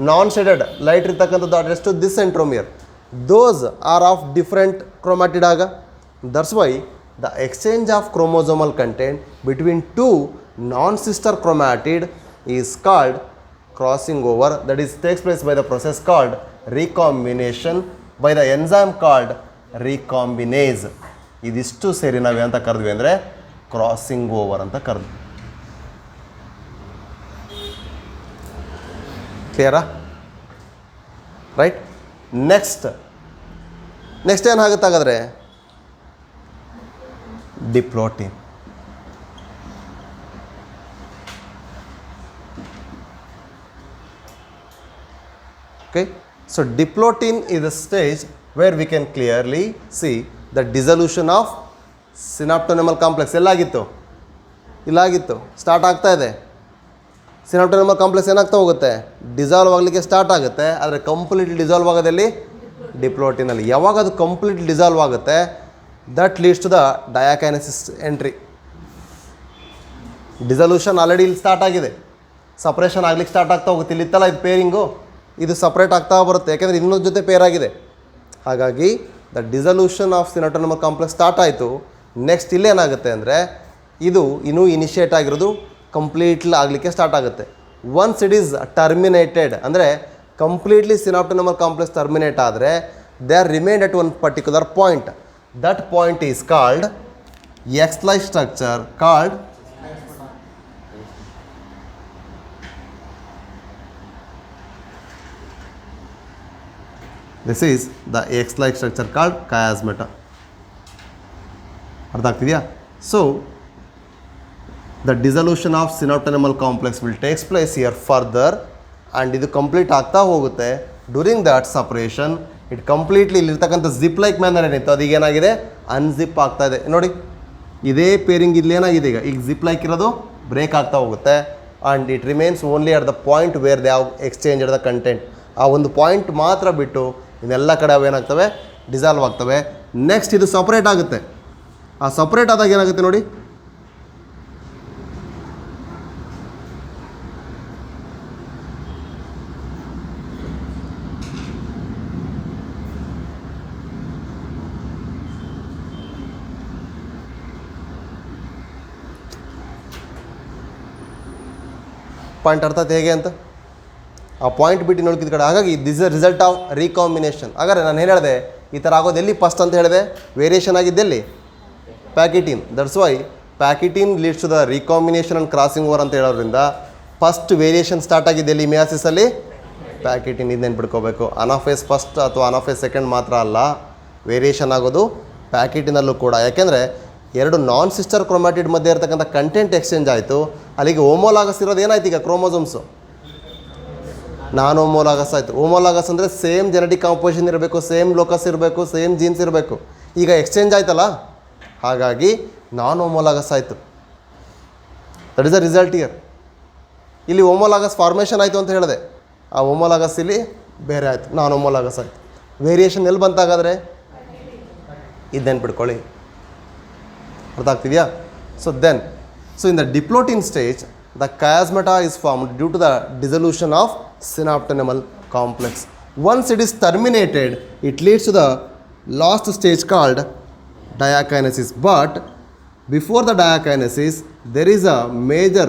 Non shaded light ಇರ್ತಕ್ಕಂಥದ್ದು attach to this centromere. Those are of different chromatid ಆಗ. That's why the exchange of chromosomal content between two non sister chromatid is called crossing over, that is takes place by the process called recombination by the enzyme called recombinase. ಇದಿಷ್ಟು ಸೇರಿ ನಾವು ಏನಂತ ಕರೆದ್ವಿ ಅಂದರೆ crossing over ಅಂತ ಕರೆದ್ವಿ. ಕ್ಲಿಯರಾ? Right. Next ಏನಾಗುತ್ತೆ ಹಾಗಾದರೆ ಡಿಪ್ಲೋಟಿನ್. Okay, so diplotin is the stage where we can clearly see the dissolution of synaptonemal complex. ಇಲ್ಲಾಗಿತ್ತು ಸ್ಟಾರ್ಟ್ ಆಗ್ತಾ ಇದೆ. ಸಿನಾಪ್ಟೋನೆಮಲ್ ಕಾಂಪ್ಲೆಕ್ಸ್ ಏನಾಗ್ತಾ ಹೋಗುತ್ತೆ, ಡಿಸಾಲ್ವ್ ಆಗಲಿಕ್ಕೆ ಸ್ಟಾರ್ಟ್ ಆಗುತ್ತೆ. ಆದರೆ ಕಂಪ್ಲೀಟ್ಲಿ ಡಿಸಾಲ್ವ್ ಆಗೋದಲ್ಲಿ ಡಿಪ್ಲೋಟಿನಲ್ಲಿ. ಯಾವಾಗ ಅದು ಕಂಪ್ಲೀಟ್ಲಿ ಡಿಸಾಲ್ವ್ ಆಗುತ್ತೆ, that leads to the diakinesis entry. Dissolution already ಇಲ್ಲಿ ಸ್ಟಾರ್ಟ್ ಆಗಿದೆ, ಸಪ್ರೇಷನ್ ಆಗ್ಲಿಕ್ಕೆ ಸ್ಟಾರ್ಟ್ ಆಗ್ತಾ ಹೋಗುತ್ತೆ. ಇಲ್ಲಿತ್ತಲ್ಲ ಇದು ಪೇರಿಂಗು, ಇದು ಸಪ್ರೇಟ್ ಆಗ್ತಾ ಬರುತ್ತೆ, ಯಾಕೆಂದರೆ ಇನ್ನೊಂದು ಜೊತೆ ಪೇರ್ ಆಗಿದೆ. ಹಾಗಾಗಿ the dissolution of synaptonemal complex start ಆಯಿತು. ನೆಕ್ಸ್ಟ್ ಇಲ್ಲೇನಾಗುತ್ತೆ ಅಂದರೆ ಇದು ಇನ್ನೂ ಇನಿಷಿಯೇಟ್ ಆಗಿರೋದು ಕಂಪ್ಲೀಟ್ಲಿ ಆಗಲಿಕ್ಕೆ ಸ್ಟಾರ್ಟ್ ಆಗುತ್ತೆ. ಒನ್ಸ್ ಇಟ್ ಈಸ್ ಟರ್ಮಿನೇಟೆಡ್ ಅಂದರೆ ಕಂಪ್ಲೀಟ್ಲಿ ಸಿನಾಪ್ಟೋನೆಮಲ್ ಕಾಂಪ್ಲೆಕ್ಸ್ ಟರ್ಮಿನೇಟ್ ಆದರೆ they are remained at one particular point. That point is called X like structure called this is the X-like structure called chiasmata. ಅರ್ಥ ಆಗ್ತಿದೆಯಾ? So the dissolution of synaptonemal complex will takes place here further and ಇದು complete ಆಗ್ತಾ ಹೋಗುತ್ತೆ. During that separation it completely ಇಲ್ಲಿರ್ತಕ್ಕಂಥ zip like manner ಏನಿತ್ತು ಅದೀಗ ಏನಾಗಿದೆ, unzip ಆಗ್ತಾ ಇದೆ. ನೋಡಿ ಇದೇ ಪೇರಿಂಗ್ ಇಲ್ಲಿ ಏನಾಗಿದೆ, ಈಗ ಜಿಪ್ ಲೈಕ್ ಇರೋದು ಬ್ರೇಕ್ ಆಗ್ತಾ ಹೋಗುತ್ತೆ. And it remains only at the point where they have exchange the content. ಆ ಒಂದು ಪಾಯಿಂಟ್ ಮಾತ್ರ ಬಿಟ್ಟು ಇನ್ನೆಲ್ಲ ಕಡೆ ಅವು ಏನಾಗ್ತವೆ, ಡಿಸಾಲ್ವ್ ಆಗ್ತವೆ. ನೆಕ್ಸ್ಟ್ ಇದು ಸಪ್ರೇಟ್ ಆಗುತ್ತೆ. ಆ ಸಪ್ರೇಟ್ ಆದಾಗ ಏನಾಗುತ್ತೆ ನೋಡಿ, ಪಾಯಿಂಟ್ ಅರ್ಥಾತ್ ಹೇಗೆ ಅಂತ ಆ ಪಾಯಿಂಟ್ ಬಿಟ್ಟು ನೋಡ್ಕಿದ ಕಡೆ. ಹಾಗಾಗಿ this is result of recombination. ಹಾಗಾದ್ರೆ ನಾನು ಏನು ಹೇಳಿದೆ, ಈ ಥರ ಆಗೋದು ಎಲ್ಲಿ ಫಸ್ಟ್ ಅಂತ ಹೇಳಿದೆ, ವೇರಿಯೇಷನ್ ಆಗಿದ್ದೆಲ್ಲಿ, pachytene. That's why pachytene leads to the recombination and crossing over ಅಂತ ಹೇಳೋದ್ರಿಂದ ಫಸ್ಟ್ ವೇರಿಯೇಷನ್ ಸ್ಟಾರ್ಟ್ ಆಗಿದ್ದೆಲ್ಲಿ, ಮಿಯಾಸಿಸಲ್ಲಿ ಪ್ಯಾಕಿಟಿನ್. ಇದು ನೆನ್ಪಿಡ್ಕೋಬೇಕು. ಅನಾಫೇಸ್ ಫಸ್ಟ್ ಅಥವಾ ಅನಾಫೇಸ್ ಸೆಕೆಂಡ್ ಮಾತ್ರ ಅಲ್ಲ, ವೇರಿಯೇಷನ್ ಆಗೋದು ಪ್ಯಾಕಿಟಿನಲ್ಲೂ ಕೂಡ. ಯಾಕೆಂದರೆ ಎರಡು ನಾನ್ ಸಿಸ್ಟರ್ ಕ್ರೋಮ್ಯಾಟಿಡ್ ಮಧ್ಯೆ ಇರತಕ್ಕಂಥ ಕಂಟೆಂಟ್ ಎಕ್ಸ್ಚೇಂಜ್ ಆಯಿತು. ಅಲ್ಲಿಗೆ ಹೋಮೋಲಾಗಸ್ ಇರೋದು ಏನಾಯ್ತು, ಈಗ ಕ್ರೋಮೋಸೋಮ್ಸು ನಾನ್ ಹೋಮೋಲಾಗಸ್ ಆಯಿತು. ಹೋಮೋಲಾಗಸ್ ಅಂದರೆ ಸೇಮ್ ಜೆನೆಟಿಕ್ ಕಾಂಪೋಸಿಷನ್ ಇರಬೇಕು, ಸೇಮ್ ಲೋಕಸ್ ಇರಬೇಕು, ಸೇಮ್ ಜೀನ್ಸ್ ಇರಬೇಕು. ಈಗ ಎಕ್ಸ್ಚೇಂಜ್ ಆಯ್ತಲ್ಲ, ಹಾಗಾಗಿ ನಾನ್ ಹೋಮೋಲಾಗಸ್ ಆಯಿತು. That is the result year. ಇಲ್ಲಿ ಹೋಮೋಲಾಗಸ್ ಫಾರ್ಮೇಷನ್ ಆಯಿತು ಅಂತ ಹೇಳಿದೆ, ಆ ಹೋಮೋಲಾಗಸ್ ಇಲ್ಲಿ ಬೇರೆ ಆಯಿತು, ನಾನ್ ಹೋಮೋಲಾಗಸ್ ಆಯಿತು. ವೇರಿಯೇಷನ್ ಎಲ್ಲಿ ಬಂತಾಗಾದರೆ ಇದು ನೆನ್ಪಿಟ್ಕೊಳ್ಳಿ. ಅರ್ಥ ಆಗ್ತಿದೆಯಾ? So in the diplotene stage the chiasmata is formed due to the dissolution of synaptonemal complex. Once it is terminated, it leads to the last stage called diakinesis. But before the diakinesis, there is a major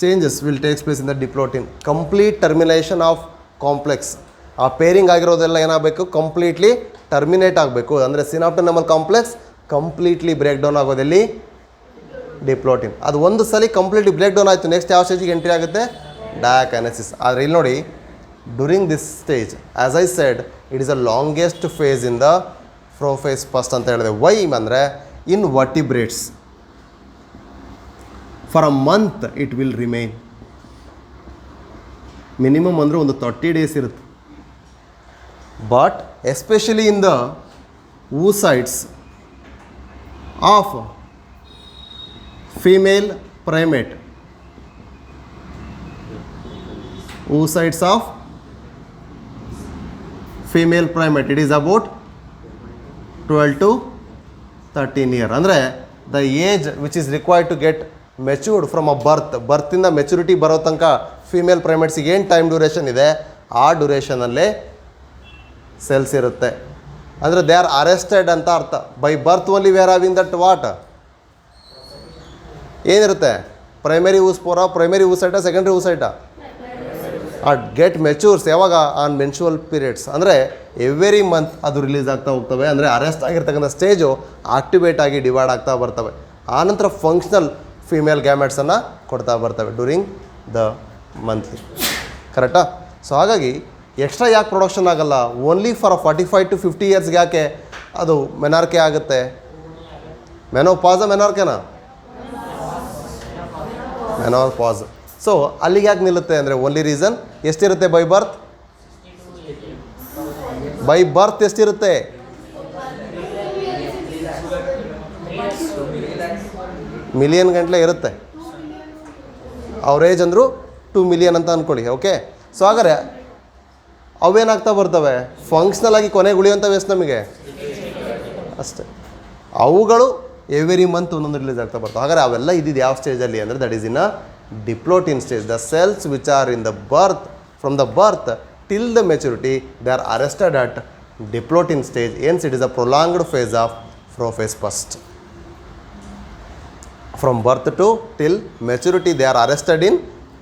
changes will take place in the diplotin. Complete termination of complex. ಆ pairing ಆಗಿರೋದೆಲ್ಲ ಏನಾಗಬೇಕು, completely terminate ಆಗಬೇಕು. ಅಂದರೆ synaptonemal complex completely break down ಆಗೋದಲ್ಲಿ diplotene. ಅದು ಒಂದು ಸಲ completely break down ಆಯಿತು, ನೆಕ್ಸ್ಟ್ ಯಾವ ಸ್ಟೇಜಿಗೆ ಎಂಟ್ರಿ ಆಗುತ್ತೆ, ಡಯಾಕೈನೆಸಿಸ್. ಆದರೆ ಇಲ್ಲಿ ನೋಡಿ, during this stage as I said it is a longest phase in the prophase first ಅಂತ ಹೇಳಿದೆ. ವೈ ಅಂದರೆ in vertebrates for a month it will remain. Minimum ಅಂದರೆ ಒಂದು 30 days ಇರುತ್ತೆ. But especially in the oocytes of female primate, oocytes of female primate. It is about 12 to 13 years. ಅಂದರೆ the age which is required to get matured from a ಬರ್ತಿಂದ maturity ಬರೋ ತನಕ female ಪ್ರೈಮೇಟ್ಸಿಗೆ ಏನು time duration ಇದೆ ಆ ಡ್ಯೂರೇಷನಲ್ಲಿ cells ಇರುತ್ತೆ. ಅಂದರೆ they are arrested ಅಂತ ಅರ್ಥ. By birth only where having that what ಏನಿರುತ್ತೆ, primary oospore, primary oocyte, secondary oocyte. Get matures ಯಾವಾಗ ಆನ್ ಮೆನ್ಶುವಲ್ ಪೀರಿಯಡ್ಸ್, ಅಂದರೆ ಎವ್ರಿ ಮಂತ್ ಅದು ರಿಲೀಸ್ ಆಗ್ತಾ ಹೋಗ್ತವೆ. ಅಂದರೆ ಅರೆಸ್ಟ್ ಆಗಿರ್ತಕ್ಕಂಥ ಸ್ಟೇಜು ಆಕ್ಟಿವೇಟ್ ಆಗಿ ಡಿವೈಡ್ ಆಗ್ತಾ ಬರ್ತವೆ. ಆನಂತರ ಫಂಕ್ಷನಲ್ ಫೀಮೇಲ್ ಗ್ಯಾಮೆಟ್ಸನ್ನು ಕೊಡ್ತಾ ಬರ್ತವೆ ಡ್ಯೂರಿಂಗ್ ದ ಮಂತ್ಲಿ. ಕರೆಕ್ಟಾ? ಸೊ ಹಾಗಾಗಿ ಎಕ್ಸ್ಟ್ರಾ ಯಾಕೆ ಪ್ರೊಡಕ್ಷನ್ ಆಗಲ್ಲ, ಓನ್ಲಿ ಫಾರ್ 45 to 50 ಇಯರ್ಸ್ಗೆ ಯಾಕೆ ಅದು ಮೆನಾರ್ಕೆ ಆಗುತ್ತೆ? ಮೆನೋಪಾಸ ಮೆನಾರ್ಕೆನಾ? ಮೆನೋಪಾಸ್. ಸೊ ಅಲ್ಲಿಗೆ ಯಾಕೆ ನಿಲ್ಲುತ್ತೆ ಅಂದರೆ ಓನ್ಲಿ ರೀಸನ್ ಎಷ್ಟಿರುತ್ತೆ ಬೈ ಬರ್ತ್? ಬೈ ಬರ್ತ್ ಎಷ್ಟಿರುತ್ತೆ? ಮಿಲಿಯನ್ ಗಂಟಲೆ ಇರುತ್ತೆ. ಅವ್ರ ಏಜ್ ಅಂದರು 2 million ಅಂತ ಅಂದ್ಕೊಳ್ಳಿ. ಓಕೆ, ಸೊ ಹಾಗಾದ್ರೆ ಅವೇನಾಗ್ತಾ ಬರ್ತವೆ? ಫಂಕ್ಷನಲ್ ಆಗಿ ಕೊನೆಗೆ ಉಳಿಯುವಂಥವು ಎಷ್ಟು ನಮಗೆ? ಅಷ್ಟೇ. ಅವುಗಳು ಎವ್ರಿ ಮಂತ್ ಒಂದೊಂದು ರಿಲೀಸ್ ಆಗ್ತಾ ಬರ್ತವೆ. ಹಾಗಾದ್ರೆ ಅವೆಲ್ಲ ಇದ್ದಿದ್ದು ಯಾವ ಸ್ಟೇಜಲ್ಲಿ ಅಂದರೆ that is in a diplotene stage. The cells which are in the birth, from the birth till the maturity, they are arrested at diplotene stage. Hence it is a prolonged phase of prophase first. From birth to till maturity they are arrested in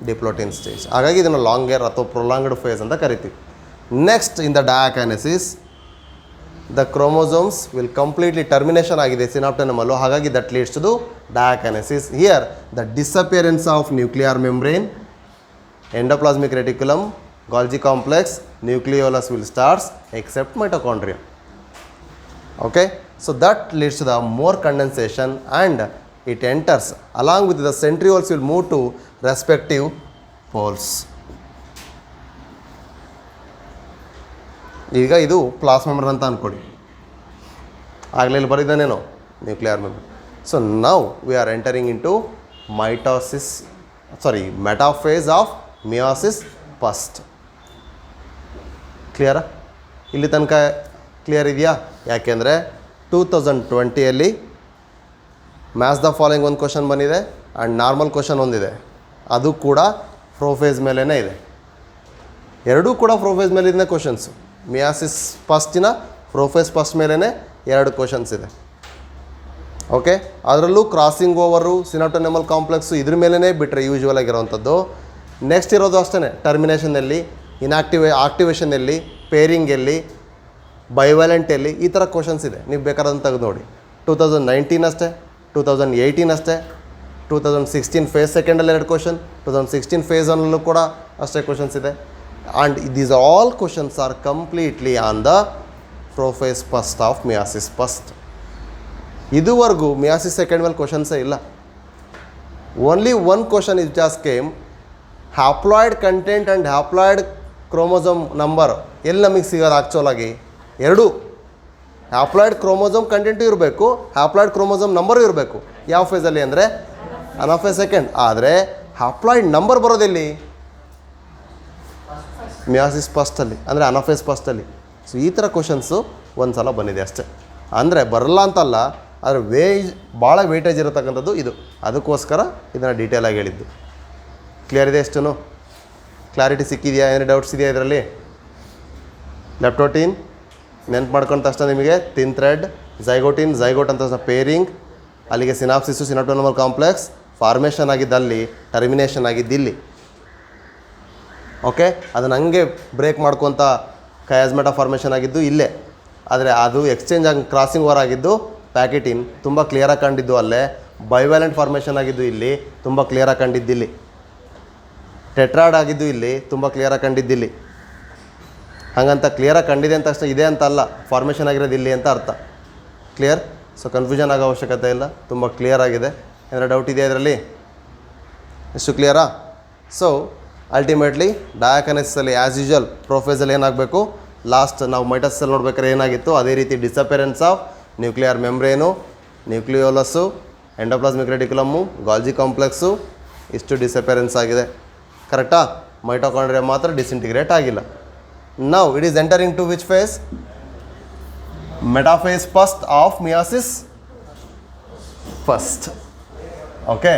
diplotene stage. ಹಾಗಾಗಿ ಇದನ್ನು longer ಅಥವಾ prolonged phase ಅಂತ ಕರಿತೀವಿ. Next in the diakinesis the chromosomes will completely termination ಆಗಿದೆ ಸಿನಾಪ್ಟೆನಮಲ್ಲು. ಹಾಗಾಗಿ that leads to the diakinesis. Here the disappearance of nuclear membrane, endoplasmic reticulum, Golgi complex, nucleolus will starts except mitochondria. Okay, so that leads to the more condensation and it enters along with the centrioles will move to respective poles. ಈಗ ಇದು ಪ್ಲಾಸ್ membrane ಅಂತ ಅಂದ್ಕೊಳ್ಳಿ. ಆಗಲೇ ಇಲ್ಲಿ ಬರೀದಾನೇನೋ nuclear membrane. So now we are entering in to metaphase of meiosis first. ಕ್ಲಿಯರಾ? ಇಲ್ಲಿ ತನಕ ಕ್ಲಿಯರ್ ಇದೆಯಾ? ಯಾಕೆಂದರೆ 2020 ಮ್ಯಾಚ್ ದ ಫಾಲೋಯಿಂಗ್ ಒಂದು ಕ್ವಶನ್ ಬಂದಿದೆ ಆ್ಯಂಡ್ ನಾರ್ಮಲ್ ಕ್ವಶನ್ ಒಂದಿದೆ. ಅದು ಕೂಡ ಪ್ರೋಫೇಸ್ ಮೇಲೇ ಇದೆ. ಎರಡೂ ಕೂಡ ಪ್ರೋಫೇಸ್ ಮೇಲಿನ ಕ್ವಶನ್ಸು. ಮಿಯಾಸಿಸ್ ಫಸ್ಟಿನ ಪ್ರೋಫೇಸ್ ಫಸ್ಟ್ ಮೇಲೇ 2 ಕ್ವಶನ್ಸ್ ಇದೆ. ಓಕೆ, ಅದರಲ್ಲೂ ಕ್ರಾಸಿಂಗ್ ಓವರು, ಸಿನಾಪ್ಟೋನೆಮಲ್ ಕಾಂಪ್ಲೆಕ್ಸು ಇದ್ರ ಮೇಲೇ ಬಿಟ್ಟರೆ ಯೂಶ್ವಲ್ ಆಗಿರೋವಂಥದ್ದು. ನೆಕ್ಸ್ಟ್ ಇರೋದು ಅಷ್ಟೇ ಟರ್ಮಿನೇಷನಲ್ಲಿ, ಆಕ್ಟಿವೇಷನಲ್ಲಿ, ಪೇರಿಂಗಲ್ಲಿ, ಬೈವ್ಯಾಲೆಂಟಲ್ಲಿ, ಈ ಥರ ಕ್ವಶನ್ಸ್ ಇದೆ. ನೀವು ಬೇಕಾದಂತ ತೆಗೆದು ನೋಡಿ. 2019 ಅಷ್ಟೇ, 2018 ಅಷ್ಟೇ, 2016 ಫೇಸ್ ಸೆಕೆಂಡಲ್ಲಿ 2 ಕ್ವಶನ್, 2016 ಫೇಸ್ ಒನ್ನಲ್ಲೂ ಕೂಡ ಅಷ್ಟೇ ಕ್ವಶನ್ಸ್ ಇದೆ. And these all questions are completely on the prophase first of meiosis first. ಇದುವರೆಗೂ ಮಿಯಾಸಿಸ್ ಸೆಕೆಂಡ್ ಮೇಲೆ ಕ್ವಶನ್ಸೇ ಇಲ್ಲ. Only one question is ಜಾಸ್ಟ್ came, haploid content and haploid chromosome number ಎಲ್ಲಿ ನಮಗೆ ಸಿಗೋದು ಆ್ಯಕ್ಚುಲಾಗಿ? ಎರಡೂ ಹ್ಯಾಪ್ಲಾಯ್ಡ್ ಕ್ರೋಮೋಸೋಮ್ ಕಂಟೆಂಟು ಇರಬೇಕು, ಹ್ಯಾಪ್ಲಾಯ್ಡ್ ಕ್ರೋಮೋಸೋಮ್ ನಂಬರು ಇರಬೇಕು. ಯಾವ ಫೇಸಲ್ಲಿ ಅಂದರೆ ಅನಾಫೇಸ್ ಸೆಕೆಂಡ್. ಆದರೆ ಹ್ಯಾಪ್ಲಾಯ್ಡ್ ನಂಬರ್ ಬರೋದೆಲ್ಲಿ? ಮಿಯಾಸಿಸ್ ಫಸ್ಟಲ್ಲಿ, ಅಂದರೆ ಅನಾಫೇಸ್ ಫಸ್ಟಲ್ಲಿ. ಸೊ ಈ ಥರ ಕ್ವಶನ್ಸು ಒಂದು ಸಲ ಬಂದಿದೆ ಅಷ್ಟೇ. ಅಂದರೆ ಬರಲ್ಲ ಅಂತಲ್ಲ, ಆದರೆ ಭಾಳ ವೇಟೇಜ್ ಇರತಕ್ಕಂಥದ್ದು ಇದು. ಅದಕ್ಕೋಸ್ಕರ ಇದನ್ನು ಡೀಟೇಲಾಗಿ ಹೇಳಿದ್ದು. ಕ್ಲಿಯರ್ ಇದೆ? ಎಷ್ಟೂ ಕ್ಲಾರಿಟಿ ಸಿಕ್ಕಿದೆಯಾ? ಏನೇ ಡೌಟ್ಸ್ ಇದೆಯಾ ಇದರಲ್ಲಿ? ಲೆಪ್ಟೋಟಿನ್ ನೆನ್ಪು ಮಾಡ್ಕೊಂಡ ತಕ್ಷಣ ನಿಮಗೆ ಥಿನ್ ಥ್ರೆಡ್, ಝೈಗೋಟ್ ಅಂತ ತಕ್ಷಣ ಪೇರಿಂಗ್, ಅಲ್ಲಿಗೆ ಸಿನಾಪ್ಸಿಸು, ಸಿನಾಪ್ಟೋನೆಮಲ್ ಕಾಂಪ್ಲೆಕ್ಸ್ ಫಾರ್ಮೇಷನ್ ಆಗಿದ್ದಲ್ಲಿ, ಟರ್ಮಿನೇಷನ್ ಆಗಿದ್ದಿಲ್ಲಿ. ಓಕೆ, ಅದನ್ನು ಹಂಗೆ ಬ್ರೇಕ್ ಮಾಡ್ಕೊತ ಕಯಾಸ್ಮೆಟಾ ಫಾರ್ಮೇಷನ್ ಆಗಿದ್ದು ಇಲ್ಲೇ. ಆದರೆ ಅದು ಎಕ್ಸ್ಚೇಂಜ್ ಆಗಿ ಕ್ರಾಸಿಂಗ್ ಓವರ್ ಆಗಿದ್ದು ಪ್ಯಾಕೆಟಿನ್, ತುಂಬ ಕ್ಲಿಯರಾಗಿ ಕಂಡಿದ್ದು ಅಲ್ಲೇ. ಬೈವ್ಯಾಲೆಂಟ್ ಫಾರ್ಮೇಷನ್ ಆಗಿದ್ದು ಇಲ್ಲಿ, ತುಂಬ ಕ್ಲಿಯರಾಗಿ ಕಂಡಿದ್ದಿಲ್ಲಿ. ಟೆಟ್ರಾಡ್ ಆಗಿದ್ದು ಇಲ್ಲಿ, ತುಂಬ ಕ್ಲಿಯರಾಗಿ ಕಂಡಿದ್ದಿಲ್ಲಿ. ಹಾಗಂತ ಕ್ಲಿಯರಾಗಿ ಕಂಡಿದೆ ಅಂತ ತಕ್ಷಣ ಇದೆ ಅಂತ ಅಲ್ಲ, ಫಾರ್ಮೇಷನ್ ಆಗಿರೋದು ಇಲ್ಲಿ ಅಂತ ಅರ್ಥ. ಕ್ಲಿಯರ್? ಸೊ ಕನ್ಫ್ಯೂಷನ್ ಆಗೋ ಅವಶ್ಯಕತೆ ಇಲ್ಲ, ತುಂಬ ಕ್ಲಿಯರ್ ಆಗಿದೆ. ಏನಾರ ಡೌಟ್ ಇದೆಯಾ ಇದರಲ್ಲಿ? ಎಷ್ಟು ಕ್ಲಿಯರಾ? ಸೊ ಅಲ್ಟಿಮೇಟ್ಲಿ ಡಯಾಕೈನೆಸಿಸಲ್ಲಿ ಆ್ಯಸ್ ಯೂಶುವಲ್ ಪ್ರೊಫೇಸಲ್ಲಿ ಏನಾಗಬೇಕು, ಲಾಸ್ಟ್ ನಾವು ಮೈಟೋಸಿಸಲ್ಲಿ ನೋಡ್ಬೇಕಾದ್ರೆ ಏನಾಗಿತ್ತು ಅದೇ ರೀತಿ disappearance of nuclear membrane, nucleolus, endoplasmic reticulum, Golgi complex, ಇಷ್ಟು ಡಿಸಪಿಯರೆನ್ಸ್ ಆಗಿದೆ. ಕರೆಕ್ಟಾ? ಮೈಟೊಕಾಂಡ್ರಿಯಾ ಮಾತ್ರ ಡಿಸಿಂಟಿಗ್ರೇಟ್ ಆಗಿಲ್ಲ. Now it is entering to which phase? Metaphase first of meiosis first. Okay,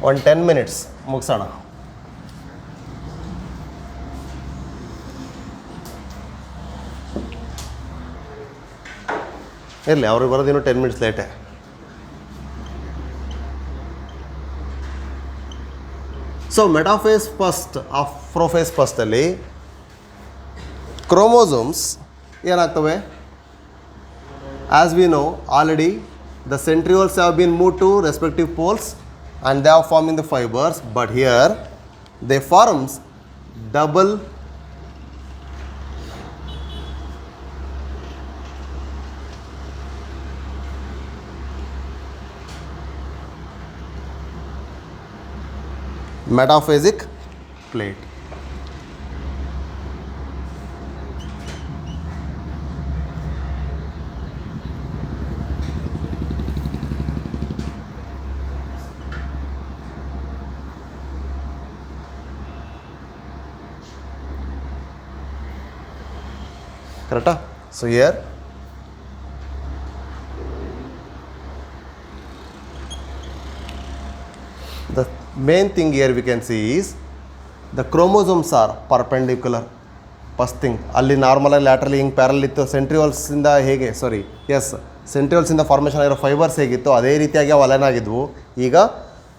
ಒಂದು 10 minutes ಮುಗಿಸೋಣ. ಇರಲಿ, ಅವ್ರಿಗೆ ಬರೋದಿನ್ನು 10 minutes ಲೇಟೆ. So metaphase first of prophase ಫಸ್ಟಲ್ಲಿ ಕ್ರೋಮೋಸೋಮ್ಸ್ ಏನಾಗ್ತವೆ? As we know already the centrioles have been move to respective poles and they are forming the fibers, but here they forms double metaphasic plate. Correct? So here the main thing here we can see is the chromosomes are perpendicular. First thing, ಅಲ್ಲಿ ನಾರ್ಮಲಾಗಿ ಲ್ಯಾಟ್ರಲಿ ಹಿಂಗೆ parallel ಇತ್ತು, ಸೆಂಟ್ರಿಯೋಲ್ಸಿಂದ ಹೇಗೆ ಸೆಂಟ್ರಿಯೋಲ್ಸಿಂದ formation ಆಗಿರೋ fibres ಹೇಗಿತ್ತು ಅದೇ ರೀತಿಯಾಗಿ ಅವು ಅಲೈನ್ ಆಗಿದ್ವು. ಈಗ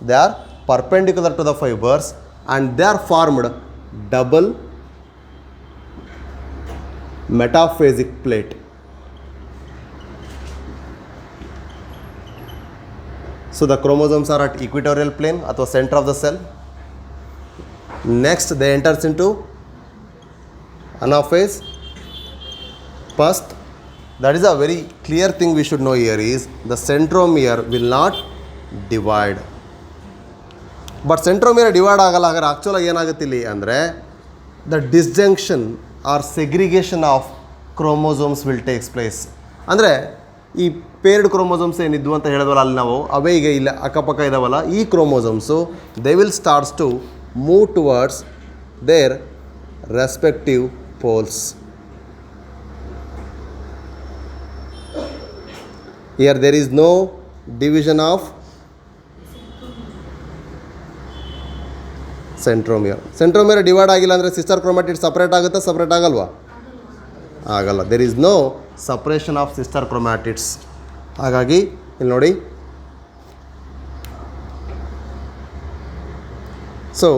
they are perpendicular to the fibres and they are formed double metaphasic plate. So the chromosomes are at equatorial plane or center of the cell. Next they enters into anaphase first. That is a very clear thing we should know here is the centromere will not divide. But centromere divide ಆಗಲ್ಲ. ಹಾಗಾದ್ರೆ ಆ್ಯಕ್ಚುಲಾಗಿ ಏನಾಗುತ್ತೆ ಇಲ್ಲಿ ಅಂದರೆ the disjunction or segregation of chromosomes will takes place. ಅಂದರೆ ಈ ಪೇರ್ಡ್ chromosomes ಏನಿದ್ವು ಅಂತ ಹೇಳಿದ್ವಲ್ಲ ಅಲ್ಲಿ ನಾವು, ಅವೇ ಈಗ ಇಲ್ಲ ಅಕ್ಕಪಕ್ಕ ಇದಾವಲ್ಲ, ಈ chromosomes they will starts to move towards their respective poles. Here there is no division of centromere divide ಆಗಿಲ್ಲ ಅಂದರೆ ಸಿಸ್ಟರ್ ಕ್ರೋಮ್ಯಾಟಿಡ್ ಸಪ್ರೇಟ್ ಆಗುತ್ತಾ? ಸಪ್ರೇಟ್ ಆಗಲ್ವಾ? ಆಗಲ್ಲ. There is no separation of sister chromatids. ಹಾಗಾಗಿ ಇಲ್ಲಿ ನೋಡಿ, so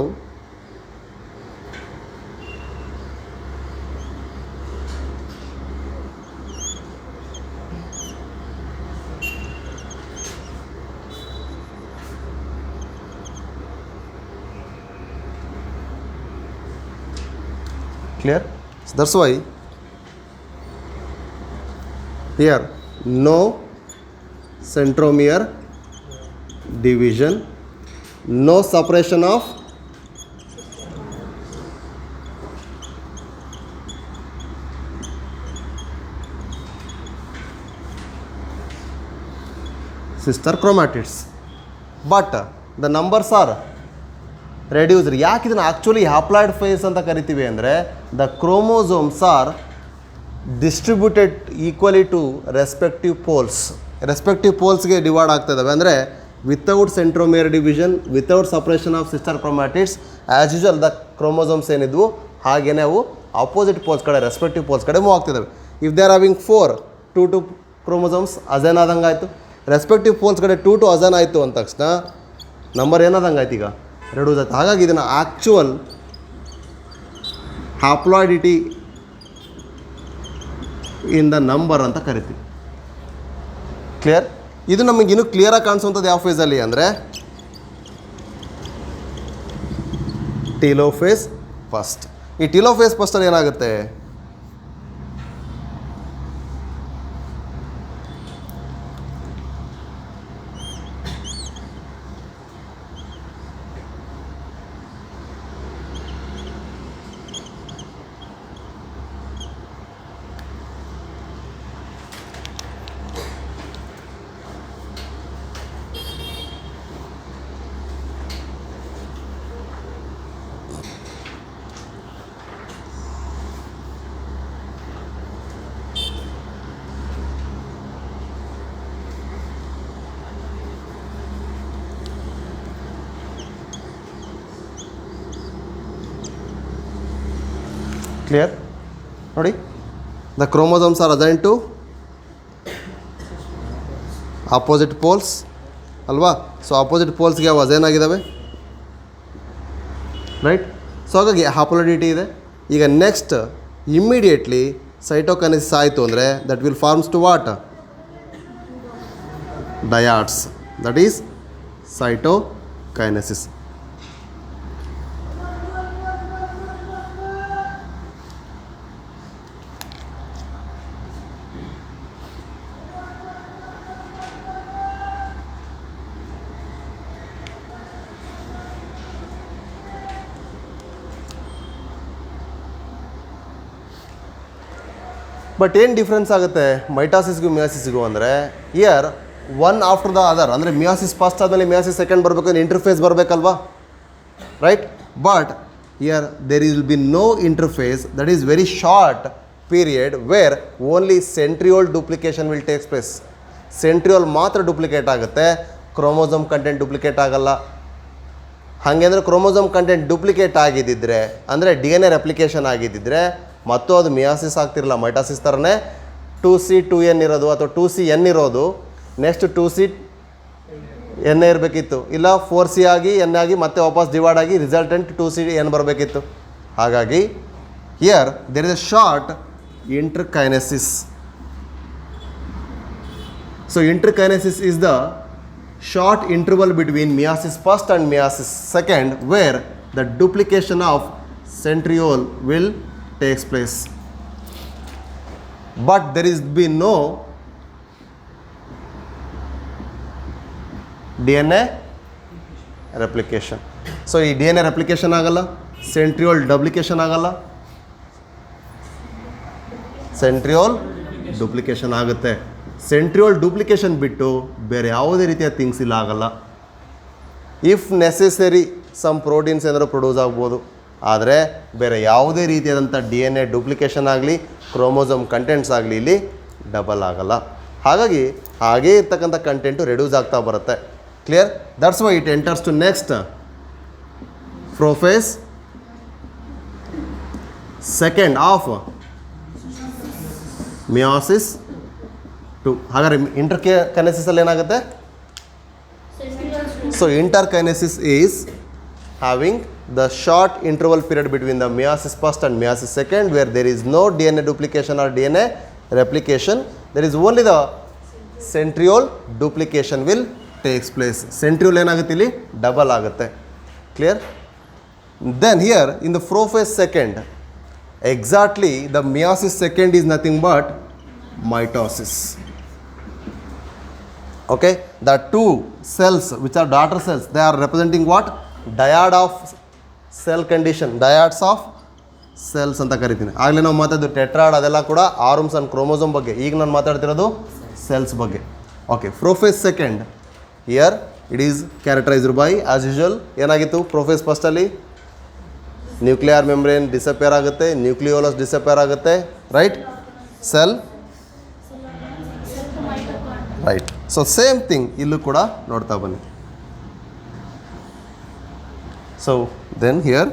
clear? So that's why here no centromere division, no separation of sister chromatids, but the numbers are reduced. ಯಾಕೆ ಇದನ್ನು ಆ್ಯಕ್ಚುಲಿ ಹ್ಯಾಪ್ಲಾಯ್ಡ್ ಫೇಸ್ ಅಂತ ಕರಿತೀವಿ ಅಂದರೆ the chromosomes are distributed equally to respective ಪೋಲ್ಸ್ಗೆ divide ಆಗ್ತಾ ಇದ್ದಾವೆ. ಅಂದರೆ without centromere division, without separation of sister chromatids, as usual the chromosomes ಏನಿದ್ವು ಹಾಗೆಯೇ ಅವು ಅಪೋಸಿಟ್ ಪೋಲ್ಸ್ ಕಡೆ, ರೆಸ್ಪೆಕ್ಟಿವ್ ಪೋಲ್ಸ್ ಕಡೆ ಮೂವ್ ಆಗ್ತಿದ್ದಾವೆ. If they are having 2 chromosomes again ಆದಂಗೆ ಆಯಿತು, ರೆಸ್ಪೆಕ್ಟಿವ್ ಪೋಲ್ಸ್ ಕಡೆ 2 ಅಜೇನ್ ಆಯಿತು ಅಂದ ತಕ್ಷಣ ನಂಬರ್ ಏನಾದಂಗೆ ಆಯ್ತು, ಈಗ ರೆಡ್ಯೂಸ್ ಆಯ್ತು. ಹಾಗಾಗಿ ಇದನ್ನು ಆ್ಯಕ್ಚುವಲ್ ಹ್ಯಾಪ್ಲಾಯ್ಡಿಟಿ ಇನ್ ದ ನಂಬರ್ ಅಂತ ಕರಿತೀವಿ. ಕ್ಲಿಯರ್? ಇದು ನಮಗಿನ್ನೂ ಕ್ಲಿಯರಾಗಿ ಕಾಣಿಸುವಂಥದ್ದು ಯಾವ ಫೇಸಲ್ಲಿ ಅಂದರೆ ಟೀಲೋಫೇಸ್ ಫಸ್ಟ್. ಈ ಟೀಲೋಫೇಸ್ ಫಸ್ಟಲ್ಲಿ ಏನಾಗುತ್ತೆ, ಕ್ಲಿಯರ್ ನೋಡಿ, the chromosomes are assign to opposite poles ಅಲ್ವಾ. ಸೊ ಆಪೋಸಿಟ್ ಪೋಲ್ಸ್ಗೆ ಅವು ಅಸೈನ್ ಆಗಿದ್ದಾವೆ, ರೈಟ್. ಸೊ ಹಾಗಾಗಿ ಹಾಪೋಲಾರಿಟಿ ಇದೆ. ಈಗ ನೆಕ್ಸ್ಟ್ ಇಮ್ಮಿಡಿಯೇಟ್ಲಿ ಸೈಟೋಕೈನೆಸಿಸ್ ಆಯಿತು ಅಂದರೆ that will forms to what, dyads, that is cytokinesis. But ಏನು ಡಿಫ್ರೆನ್ಸ್ ಆಗುತ್ತೆ ಮೈಟಾಸಿಸ್ಗೂ ಮಿಯಾಸಿಸ್ಗೂ ಅಂದರೆ, here one after the other, ಅಂದರೆ ಮಿಯಾಸಿಸ್ ಫಸ್ಟ್ ಆದಮೇಲೆ ಮಿಯಾಸಿಸ್ ಸೆಕೆಂಡ್ ಬರಬೇಕು, ಇಂಟರ್ಫೇಸ್ ಬರಬೇಕಲ್ವಾ, right. But here there will be no interphase, that is very short period where only centriole duplication will takes place. Centriole ಮಾತ್ರ duplicate ಆಗುತ್ತೆ, chromosome content duplicate ಆಗಲ್ಲ. ಹಾಗೆ ಅಂದರೆ chromosome content duplicate ಆಗಿದ್ದಿದ್ರೆ, ಅಂದರೆ DNA replication ಆಗಿದ್ದಿದ್ರೆ ಮತ್ತು ಅದು ಮಿಯಾಸಿಸ್ ಆಗ್ತಿರಲ್ಲ, mitosis ಥರನೇ 2C 2N ಇರೋದು ಅಥವಾ 2CN ಇರೋದು, ನೆಕ್ಸ್ಟ್ 2C N ಇರಬೇಕಿತ್ತು, ಇಲ್ಲ 4C ಆಗಿ N ಆಗಿ ಮತ್ತೆ ವಾಪಸ್ ಡಿವೈಡ್ ಆಗಿ ರಿಸಲ್ಟೆಂಟ್ 2CN ಬರಬೇಕಿತ್ತು. ಹಾಗಾಗಿ here there is a short interkinesis. So interkinesis is the short interval between meiosis first and meiosis second where the duplication of centriole will takes place, but there is be no DNA replication. So ಈ DNA replication ಆಗಲ್ಲ, centriole duplication ಆಗಲ್ಲ, centriole duplication ಆಗುತ್ತೆ. Centriole duplication ಬಿಟ್ಟು ಬೇರೆ ಯಾವುದೇ ರೀತಿಯ things ಇಲ್ಲ ಆಗಲ್ಲ. ಇಫ್ ನೆಸೆಸರಿ ಸಮ್ ಪ್ರೋಟೀನ್ಸ್ ಏನಾದರೂ ಪ್ರೊಡ್ಯೂಸ್ ಆಗ್ಬೋದು, ಆದರೆ ಬೇರೆ ಯಾವುದೇ ರೀತಿಯಾದಂಥ DNA ಡೂಪ್ಲಿಕೇಶನ್ ಆಗಲಿ ಕ್ರೋಮೋಸೋಮ್ ಕಂಟೆಂಟ್ಸ್ ಆಗಲಿ ಇಲ್ಲಿ ಡಬಲ್ ಆಗಲ್ಲ. ಹಾಗಾಗಿ ಹಾಗೇ ಇರ್ತಕ್ಕಂಥ ಕಂಟೆಂಟು ರೆಡ್ಯೂಸ್ ಆಗ್ತಾ ಬರುತ್ತೆ. Clear? That's why it enters to next prophase second of meiosis 2. ಹಾಗಾದ್ರೆ ಇಂಟರ್ಕೈನೆಸಿಸಲ್ಲಿ ಏನಾಗುತ್ತೆ? So interkinesis is having the short interval period between the meiosis first and meiosis second where there is no DNA duplication or DNA replication. There is only the centriole duplication will takes place. Centriole ಏನಾಗುತ್ತೆ ಇಲ್ಲಿ double ಆಗುತ್ತೆ. Clear? Then here in the prophase second, exactly the meiosis second is nothing but mitosis. Okay, the two cells which are daughter cells, they are representing what? Dyad of cell condition, dyads of cells ಅಂತ ಕರಿತೀನಿ. ಆಗಲೇ ನಾವು ಮಾತಾಡೋದು tetrad ಅದೆಲ್ಲ ಕೂಡ arms and chromosome ಬಗ್ಗೆ, ಈಗ ನಾನು ಮಾತಾಡ್ತಿರೋದು ಸೆಲ್ಸ್ ಬಗ್ಗೆ. Okay, prophase second year it is characterised by as usual ಏನಾಗಿತ್ತು ಪ್ರೋಫೇಸ್ ಫಸ್ಟಲ್ಲಿ ನ್ಯೂಕ್ಲಿಯರ್ ಮೆಂಬ್ರೇನ್ ಡಿಸಪೇರ್ ಆಗುತ್ತೆ, ನ್ಯೂಕ್ಲಿಯೋಲಸ್ ಡಿಸಪೇರ್ ಆಗುತ್ತೆ, right. Cell, right. So same thing ಇಲ್ಲೂ ಕೂಡ ನೋಡ್ತಾ ಬನ್ನಿ. So then here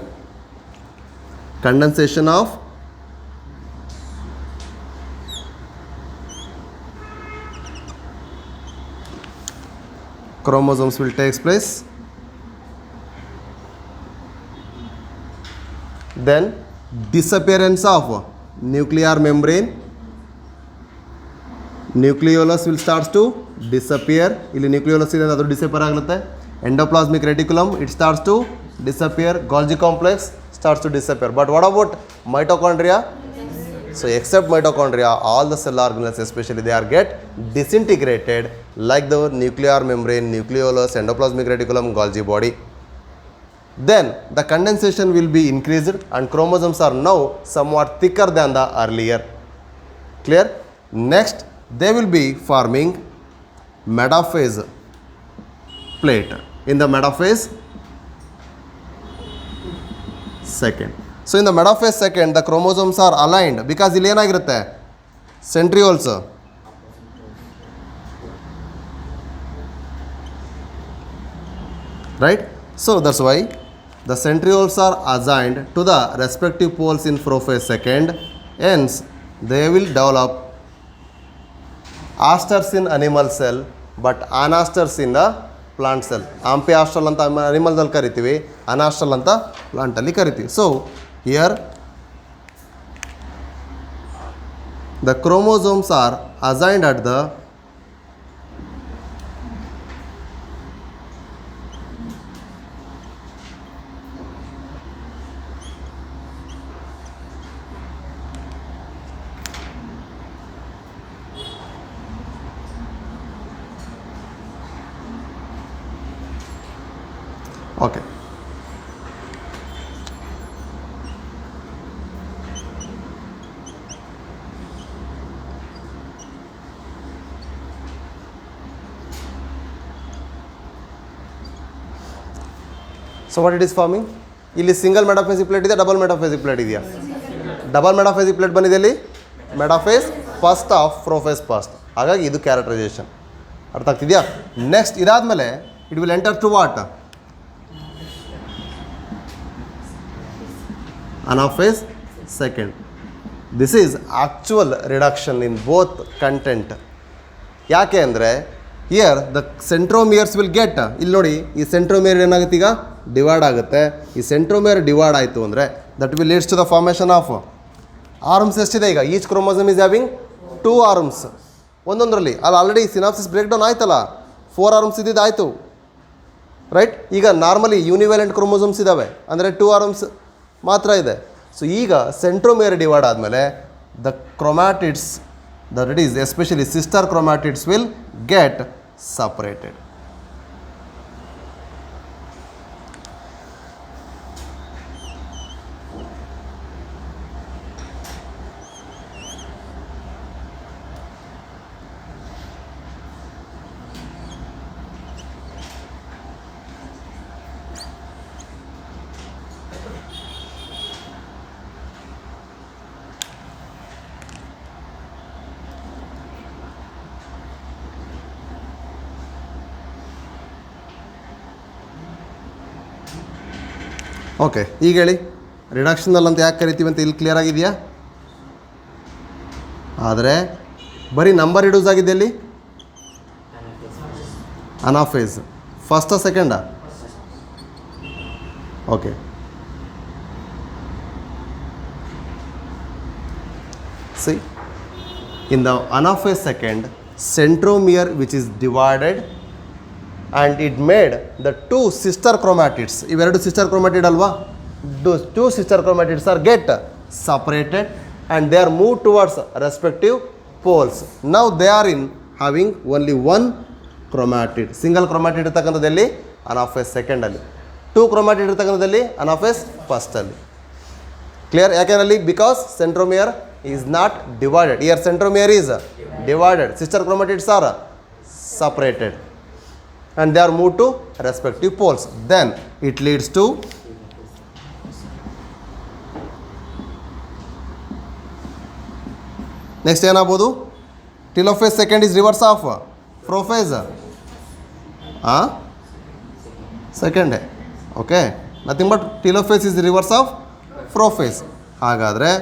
condensation of chromosomes will take place. Then disappearance of nuclear membrane, nucleolus will start to disappear. ಇಲ್ಲಿ nucleolus ಇದೆ ಅದು disappear ಆಗುತ್ತೆ. Endoplasmic reticulum it starts to disappear. Golgi complex starts to disappear. But what about mitochondria? So except mitochondria, all the cell organelles especially they are get disintegrated like the nuclear membrane, nucleolus, endoplasmic reticulum, Golgi body. Then the condensation will be increased and chromosomes are now somewhat thicker than the earlier. Clear? Next they will be forming metaphase plate. In the metaphase second. So in the metaphase second the chromosomes are aligned because ಇಲ್ಲಿ ಏನಾಗಿರುತ್ತೆ centrioles, right? So that's why The centrioles are assigned to the respective poles in prophase second. Hence, they will develop asters in animal cell but anasters in the plant cell. Ampiastral anta animal ಅಲ್ಲಿ ಕರಿತೀವಿ, anastral ಅಂತ plant ಅಲ್ಲಿ ಕರಿತೀವಿ. So here the chromosomes are assigned at the okay. So what it is forming? ಇಲ್ಲಿ single metaphasic plate ಇದೆ, double metaphasic plate ಇದೆಯಾ? Double metaphasic plate ಬಂದಿದೆ ಇಲ್ಲಿ, metaphase first of prophase first. ಹಾಗಾಗಿ ಇದು ಕ್ಯಾರೆಕ್ಟರೈಸೇಷನ್. ಅರ್ಥ ಆಗ್ತಿದೆಯಾ? ನೆಕ್ಸ್ಟ್ ಇದಾದಮೇಲೆ it will enter to what? Anaphase second. This is actual reduction in both content. ಯಾಕೆ ಅಂದರೆ here the centromeres will get, ಇಲ್ಲಿ ನೋಡಿ ಈ ಸೆಂಟ್ರೋಮಿಯರ್ ಏನಾಗುತ್ತೆ ಈಗ ಡಿವೈಡ್ ಆಗುತ್ತೆ. ಈ ಸೆಂಟ್ರೋಮಿಯರ್ ಡಿವೈಡ್ ಆಯಿತು ಅಂದರೆ that will leads to the formation of arms. ಎಷ್ಟಿದೆ ಈಗ? Each chromosome is having 2 arms ಒಂದೊಂದರಲ್ಲಿ. ಅಲ್ಲಿ ಆಲ್ರೆಡಿ ಸಿನಾಪ್ಸಿಸ್ ಬ್ರೇಕ್ ಡೌನ್ ಆಯ್ತಲ್ಲ, 4 ಆರ್ಮ್ಸ್ ಇದ್ದಿದ್ದು ಆಯಿತು, ರೈಟ್? ಈಗ ನಾರ್ಮಲಿ ಯೂನಿವ್ಯಾಲೆಂಟ್ ಕ್ರೋಮೋಸಮ್ಸ್ ಇದ್ದಾವೆ, ಅಂದರೆ 2 ಆರ್ಮ್ಸ್ ಮಾತ್ರ ಇದೆ. ಸೊ ಈಗ ಸೆಂಟ್ರೋಮಿಯರ್ ಡಿವೈಡ್ ಆದಮೇಲೆ the chromatids, that it is especially sister chromatids will get separated. Okay, ಈಗ ಹೇಳಿ ರಿಡಕ್ಷನಲ್ ಅಂತ ಯಾಕೆ ಕರಿತೀವಿ ಅಂತ ಇಲ್ಲಿ ಕ್ಲಿಯರ್ ಆಗಿದೆಯಾ? ಆದರೆ ಬರೀ ನಂಬರ್ ರಿಡ್ಯೂಸ್ ಆಗಿದೆ ಇಲ್ಲಿ, ಅನಾಫೇಸ್. ಫಸ್ಟಾ ಸೆಕೆಂಡಾ? Okay, see in the anaphase second centromere which is divided and it made the 2 sister chromatids. ಇವೆರಡು ಸಿಸ್ಟರ್ ಕ್ರೋಮ್ಯಾಟಿಡ್ ಅಲ್ವಾ? those 2 sister chromatids are get separated and they are moved towards respective poles. Now they are in having only 1 chromatid. Single chromatid ಇರ್ತಕ್ಕಂಥದ್ದಲ್ಲಿ anaphase ಸೆಕೆಂಡಲ್ಲಿ, 2 chromatid ಇರ್ತಕ್ಕಂಥದ್ದಲ್ಲಿ anaphase ಫಸ್ಟಲ್ಲಿ. Clear? ಯಾಕೆನಲ್ಲಿ? Because centromere is not divided. Here centromere is divided. Sister chromatids are separated and they are moved to respective poles. Then it leads to next ಏನಾಗ್ಬೋದು? telophase second is reverse of prophase. Second. Okay, nothing but telophase is reverse of prophase. ಹಾಗಾದರೆ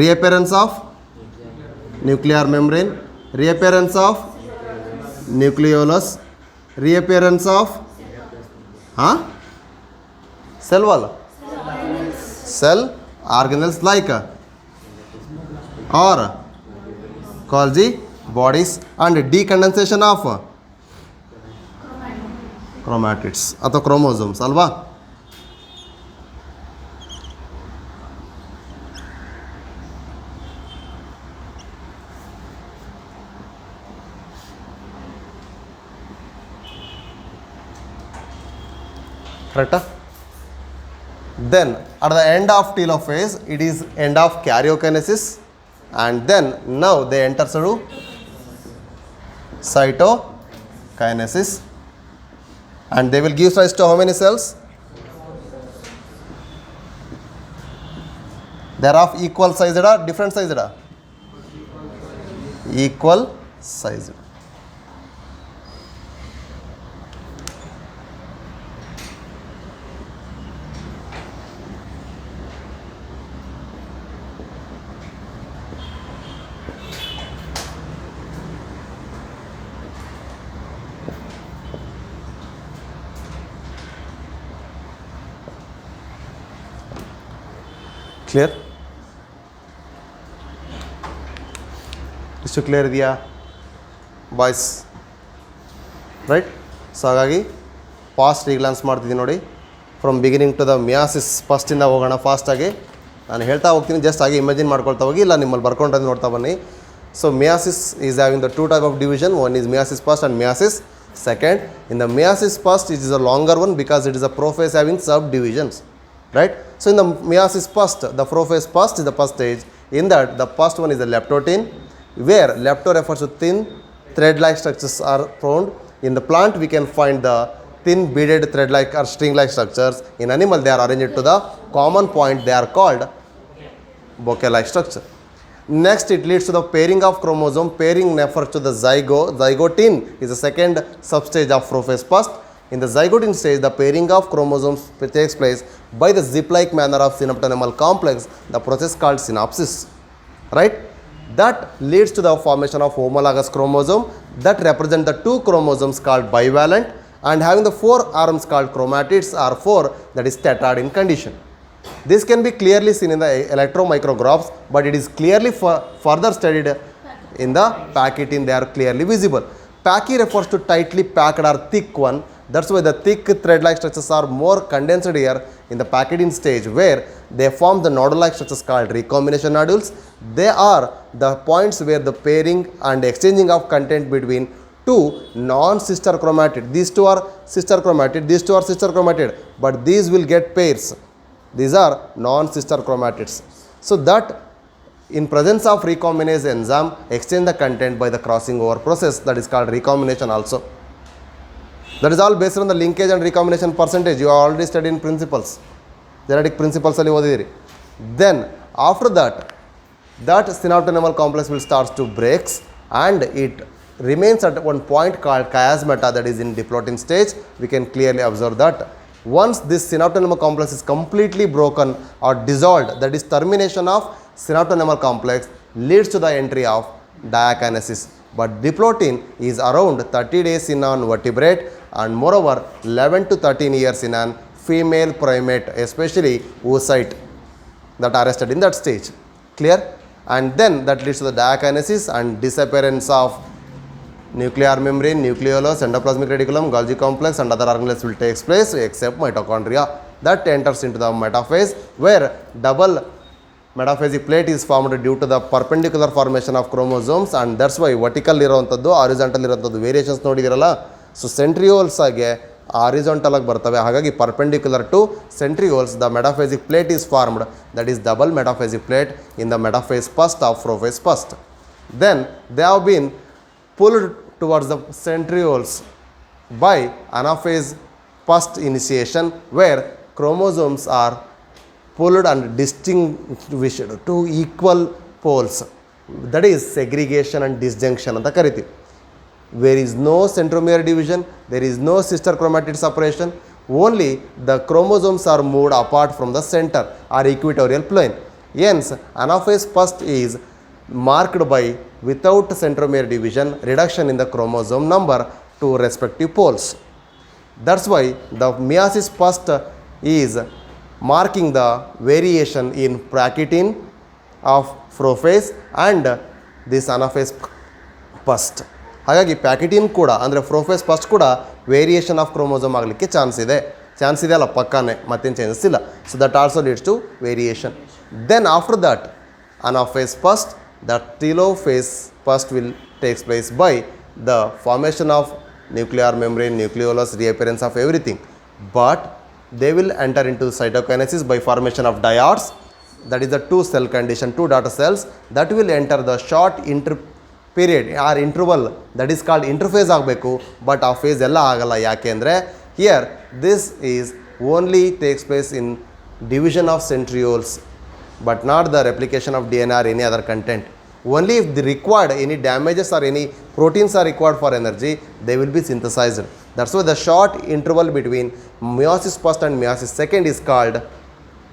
reappearance of nuclear membrane, reappearance of nucleolus, reappearance of cell wall, cell organelles like or Golgi bodies and decondensation of chromatids ಅಥವಾ chromosomes ಅಲ್ವಾ? Correct? Then at the end of telophase it is end of karyokinesis and then now they enter through cytokinesis and they will give rise to how many cells? They are of equal sized or different sized? Equal size. Clear? ಇಷ್ಟು clear ಇದೆಯಾ boys? Right. So ಹಾಗಾಗಿ fast ರೀಗ್ಲಾನ್ಸ್ ಮಾಡ್ತಿದ್ದೀನಿ ನೋಡಿ. From beginning to the ಮಿಯಾಸಿಸ್ ಫಸ್ಟಿಂದ ಹೋಗೋಣ ಫಾಸ್ಟಾಗಿ. ನಾನು ಹೇಳ್ತಾ ಹೋಗ್ತೀನಿ, ಜಸ್ಟ್ ಹಾಗೆ ಇಮ್ಯಾಜಿನ್ ಮಾಡ್ಕೊಳ್ತಾ ಹೋಗಿ, ಇಲ್ಲ ನಿಮ್ಮಲ್ಲಿ ಬರ್ಕೊಂಡ್ರೆ ನೋಡ್ತಾ ಬನ್ನಿ. So meiosis is having the two type of division. One is meiosis first and meiosis second. In the meiosis first, it is a longer one because it is a prophase having subdivisions, right? So in the meiosis first, the prophase first is the first stage. In that, the first one is the leptotene, where lepto refers to thin thread-like structures are found. In the plant, we can find the thin beaded thread-like or string-like structures. In animal, they are arranged to the common point. They are called bouquet-like structure. Next, it leads to the pairing of chromosome. Pairing refers to the zygotine is the second substage of prophase first. In the zygotine stage, the pairing of chromosomes takes place by the zip-like manner of synaptonemal complex, the process called synapsis, right? That leads to the formation of homologous chromosome that represent the two chromosomes called bivalent and having the four arms called chromatids or four, that is tetrad in condition. This can be clearly seen in the electron micrographs, but it is clearly further studied in the Pachytene. They are clearly visible. Pachy refers to tightly packed or thick one. That's why the thick thread-like structures are more condensed here in the Pachytene stage, where they form the nodule-like structures called recombination nodules. They are the points where the pairing and exchanging of content between two non-sister chromatid. These two are sister chromatid, these two are sister chromatid, but these will get pairs. These are non-sister chromatids. So that in presence of recombinase enzyme, exchange the content by the crossing over process, that is called recombination also. That is all based on the linkage and recombination percentage. You have already studied in principles. Genetic principles ali odidiri. Then after that, that synaptonemal complex will start to break and it remains at one point called chiasmata, that is in diplotin stage. We can clearly observe that. Once this synaptonemal complex is completely broken or dissolved, that is termination of synaptonemal complex, leads to the entry of diakinesis. But diplotin is around 30 days in an vertebrate and moreover 11 to 13 years in an female primate, especially oocyte, that are arrested in that stage. Clear? And then that leads to the diakinesis and disappearance of nuclear membrane, nucleolus, endoplasmic reticulum, Golgi complex and other organelles will take place except mitochondria. That enters into the metaphase, where double metaphasic plate is formed due to the perpendicular formation of chromosomes, and that's why vertical ಇರೋವಂಥದ್ದು horizontal ಇರೋವಂಥದ್ದು variations ನೋಡಿದಿರಲ್ಲ. So centrioles ಆಗಿ horizontal ಆಗಿ ಬರ್ತವೆ, ಹಾಗಾಗಿ perpendicular to centrioles the metaphasic plate is formed, that is double metaphasic plate in the metaphase first of prophase first. Then they have been pulled towards the centrioles by anaphase first initiation, where chromosomes are pulled and distinguished to equal poles, that is segregation and disjunction anta kariತೀವಿ. There is no centromere division, there is no sister chromatid separation, only the chromosomes are moved apart from the center or equatorial plane. Hence anaphase first is marked by without centromere division, reduction in the chromosome number to respective poles. That's why the meiosis first is marking the variation in Pachytene of prophase and this anaphase first. ಹಾಗಾಗಿ ಪ್ಯಾಕಿಟಿನ್ ಕೂಡ ಅಂದರೆ prophase first ಕೂಡ variation of chromosome ಆಗಲಿಕ್ಕೆ chance ಇದೆ ಅಲ್ಲ, ಪಕ್ಕಾನೆ, ಮತ್ತೇನು changes ಇಲ್ಲ. So that also leads to variation. Then after that anaphase first, the telophase first will takes place by the formation of nuclear membrane, nucleolus, reappearance of everything, but they will enter into cytokinesis by formation of diodes, that is the two cell condition, two daughter cells that will enter the short period or interval, that is called interphase ಆಗಬೇಕು. But ಆ face ಎಲ್ಲ ಆಗಲ್ಲ. ಯಾಕೆ ಅಂದರೆ here this is only takes place in division of centrioles, but not the replication of DNA or any other content. Only if the required, any damages or any proteins are required for energy, they will be synthesized. That's why the short interval between meiosis first and meiosis second is called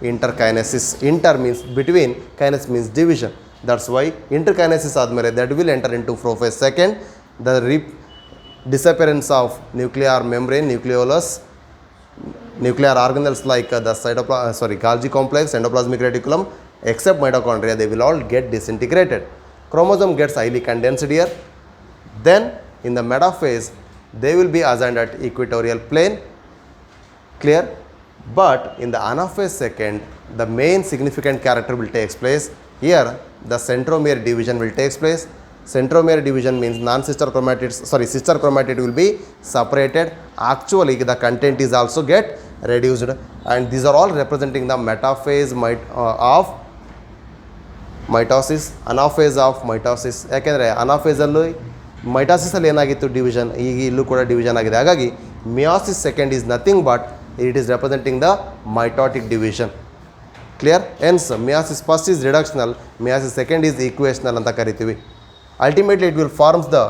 interkinesis. Inter means between, kinesis means division. That's why interkinesis ಆದಮೇಲೆ that will enter into prophase second. The disappearance of nuclear membrane, nucleolus, nuclear organelles like the Golgi complex, endoplasmic reticulum, except mitochondria, they will all get disintegrated. Chromosome gets highly condensed here. Then in the metaphase, they will be assigned at equatorial plane. Clear? But in the anaphase second, the main significant character will take place. Here, the centromere division will take place. Centromere division means non-sister chromatids, sister chromatid will be separated. Actually, the content is also get reduced, and these are all representing the metaphase of mitosis, anaphase of mitosis. ಯಾಕೆಂದರೆ ಅನಾಫೇಸಲ್ಲಿ ಮೈಟಾಸಿಸಲ್ಲಿ ಏನಾಗಿತ್ತು division, ಈಗ ಇಲ್ಲೂ ಕೂಡ division ಆಗಿದೆ. ಹಾಗಾಗಿ meiosis second is nothing but it is representing the mitotic division. Clear? Hence meiosis first is reductional, meiosis second is equational ಅಂತ ಕರಿತೀವಿ. Ultimately it will forms the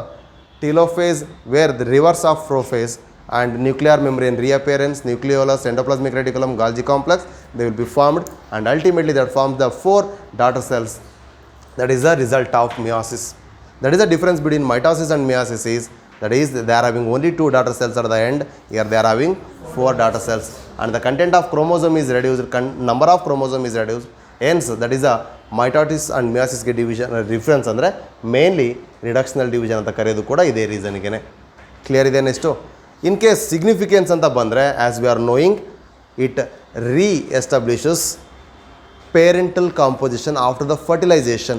telophase where the reverse of prophase and nuclear membrane reappearance, nucleolus, endoplasmic reticulum, Golgi complex, they will be formed, and ultimately that forms the 4 daughter cells. That is the result of meiosis. That is the difference between mitosis and meiosis is, that is they are having only 2 daughter cells at the end, here they are having 4 daughter cells, and the content of chromosome is reduced, number of chromosome is reduced. Hence that is a mitosis and meiosis ಗೆ division difference ಅಂದರೆ mainly reductional division ಅಂತ ಕರೆಯೋದು ಕೂಡ ಇದೇ ರೀಸನ್ಗೆ. Clear ಇದೆ? Next in case significance anta bandre, as we are knowing, it re-establishes parental composition after the fertilization,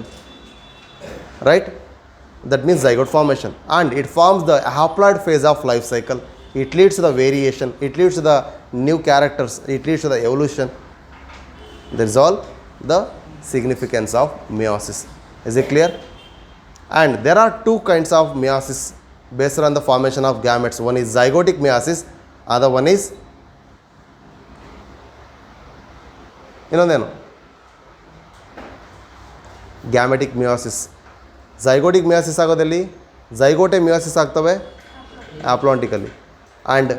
right? That means zygote formation, and it forms the haploid phase of life cycle. It leads to the variation, it leads to the new characters, it leads to the evolution. That is all the significance of meiosis. Is it clear? And there are 2 kinds of meiosis based on the formation of gametes. One is zygotic meiosis, other one is gametic meiosis. Zygotic meiosis ಆಗೋದಲ್ಲಿ zygote meiosis ಆಗ್ತವೆ aplontically, and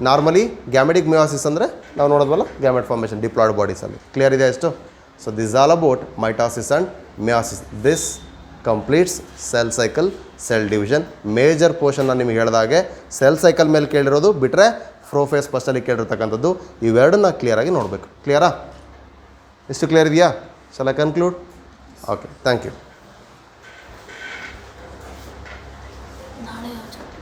normally gametic meiosis ಅಂದರೆ ನಾವು ನೋಡೋದ್ವಲ್ಲ gamete formation diploid bodies ಅಲ್ಲಿ. Clear ಇದೆ ಅಷ್ಟು? So this is all about mitosis and meiosis. This completes cell cycle, cell division. Major portion ನಾನು ನಿಮಗೆ ಹೇಳಿದಾಗೆ cell cycle ಮೇಲೆ ಕೇಳಿರೋದು ಬಿಟ್ಟರೆ ಪ್ರೋಫೇಸ್ ಫಸ್ಟಲ್ಲಿ ಕೇಳಿರ್ತಕ್ಕಂಥದ್ದು, ಇವೆರಡನ್ನ ಕ್ಲಿಯರಾಗಿ ನೋಡಬೇಕು. ಕ್ಲಿಯರಾ? ಇಷ್ಟು ಕ್ಲಿಯರ್ ಇದೆಯಾ? Shall I conclude? Okay, thank you.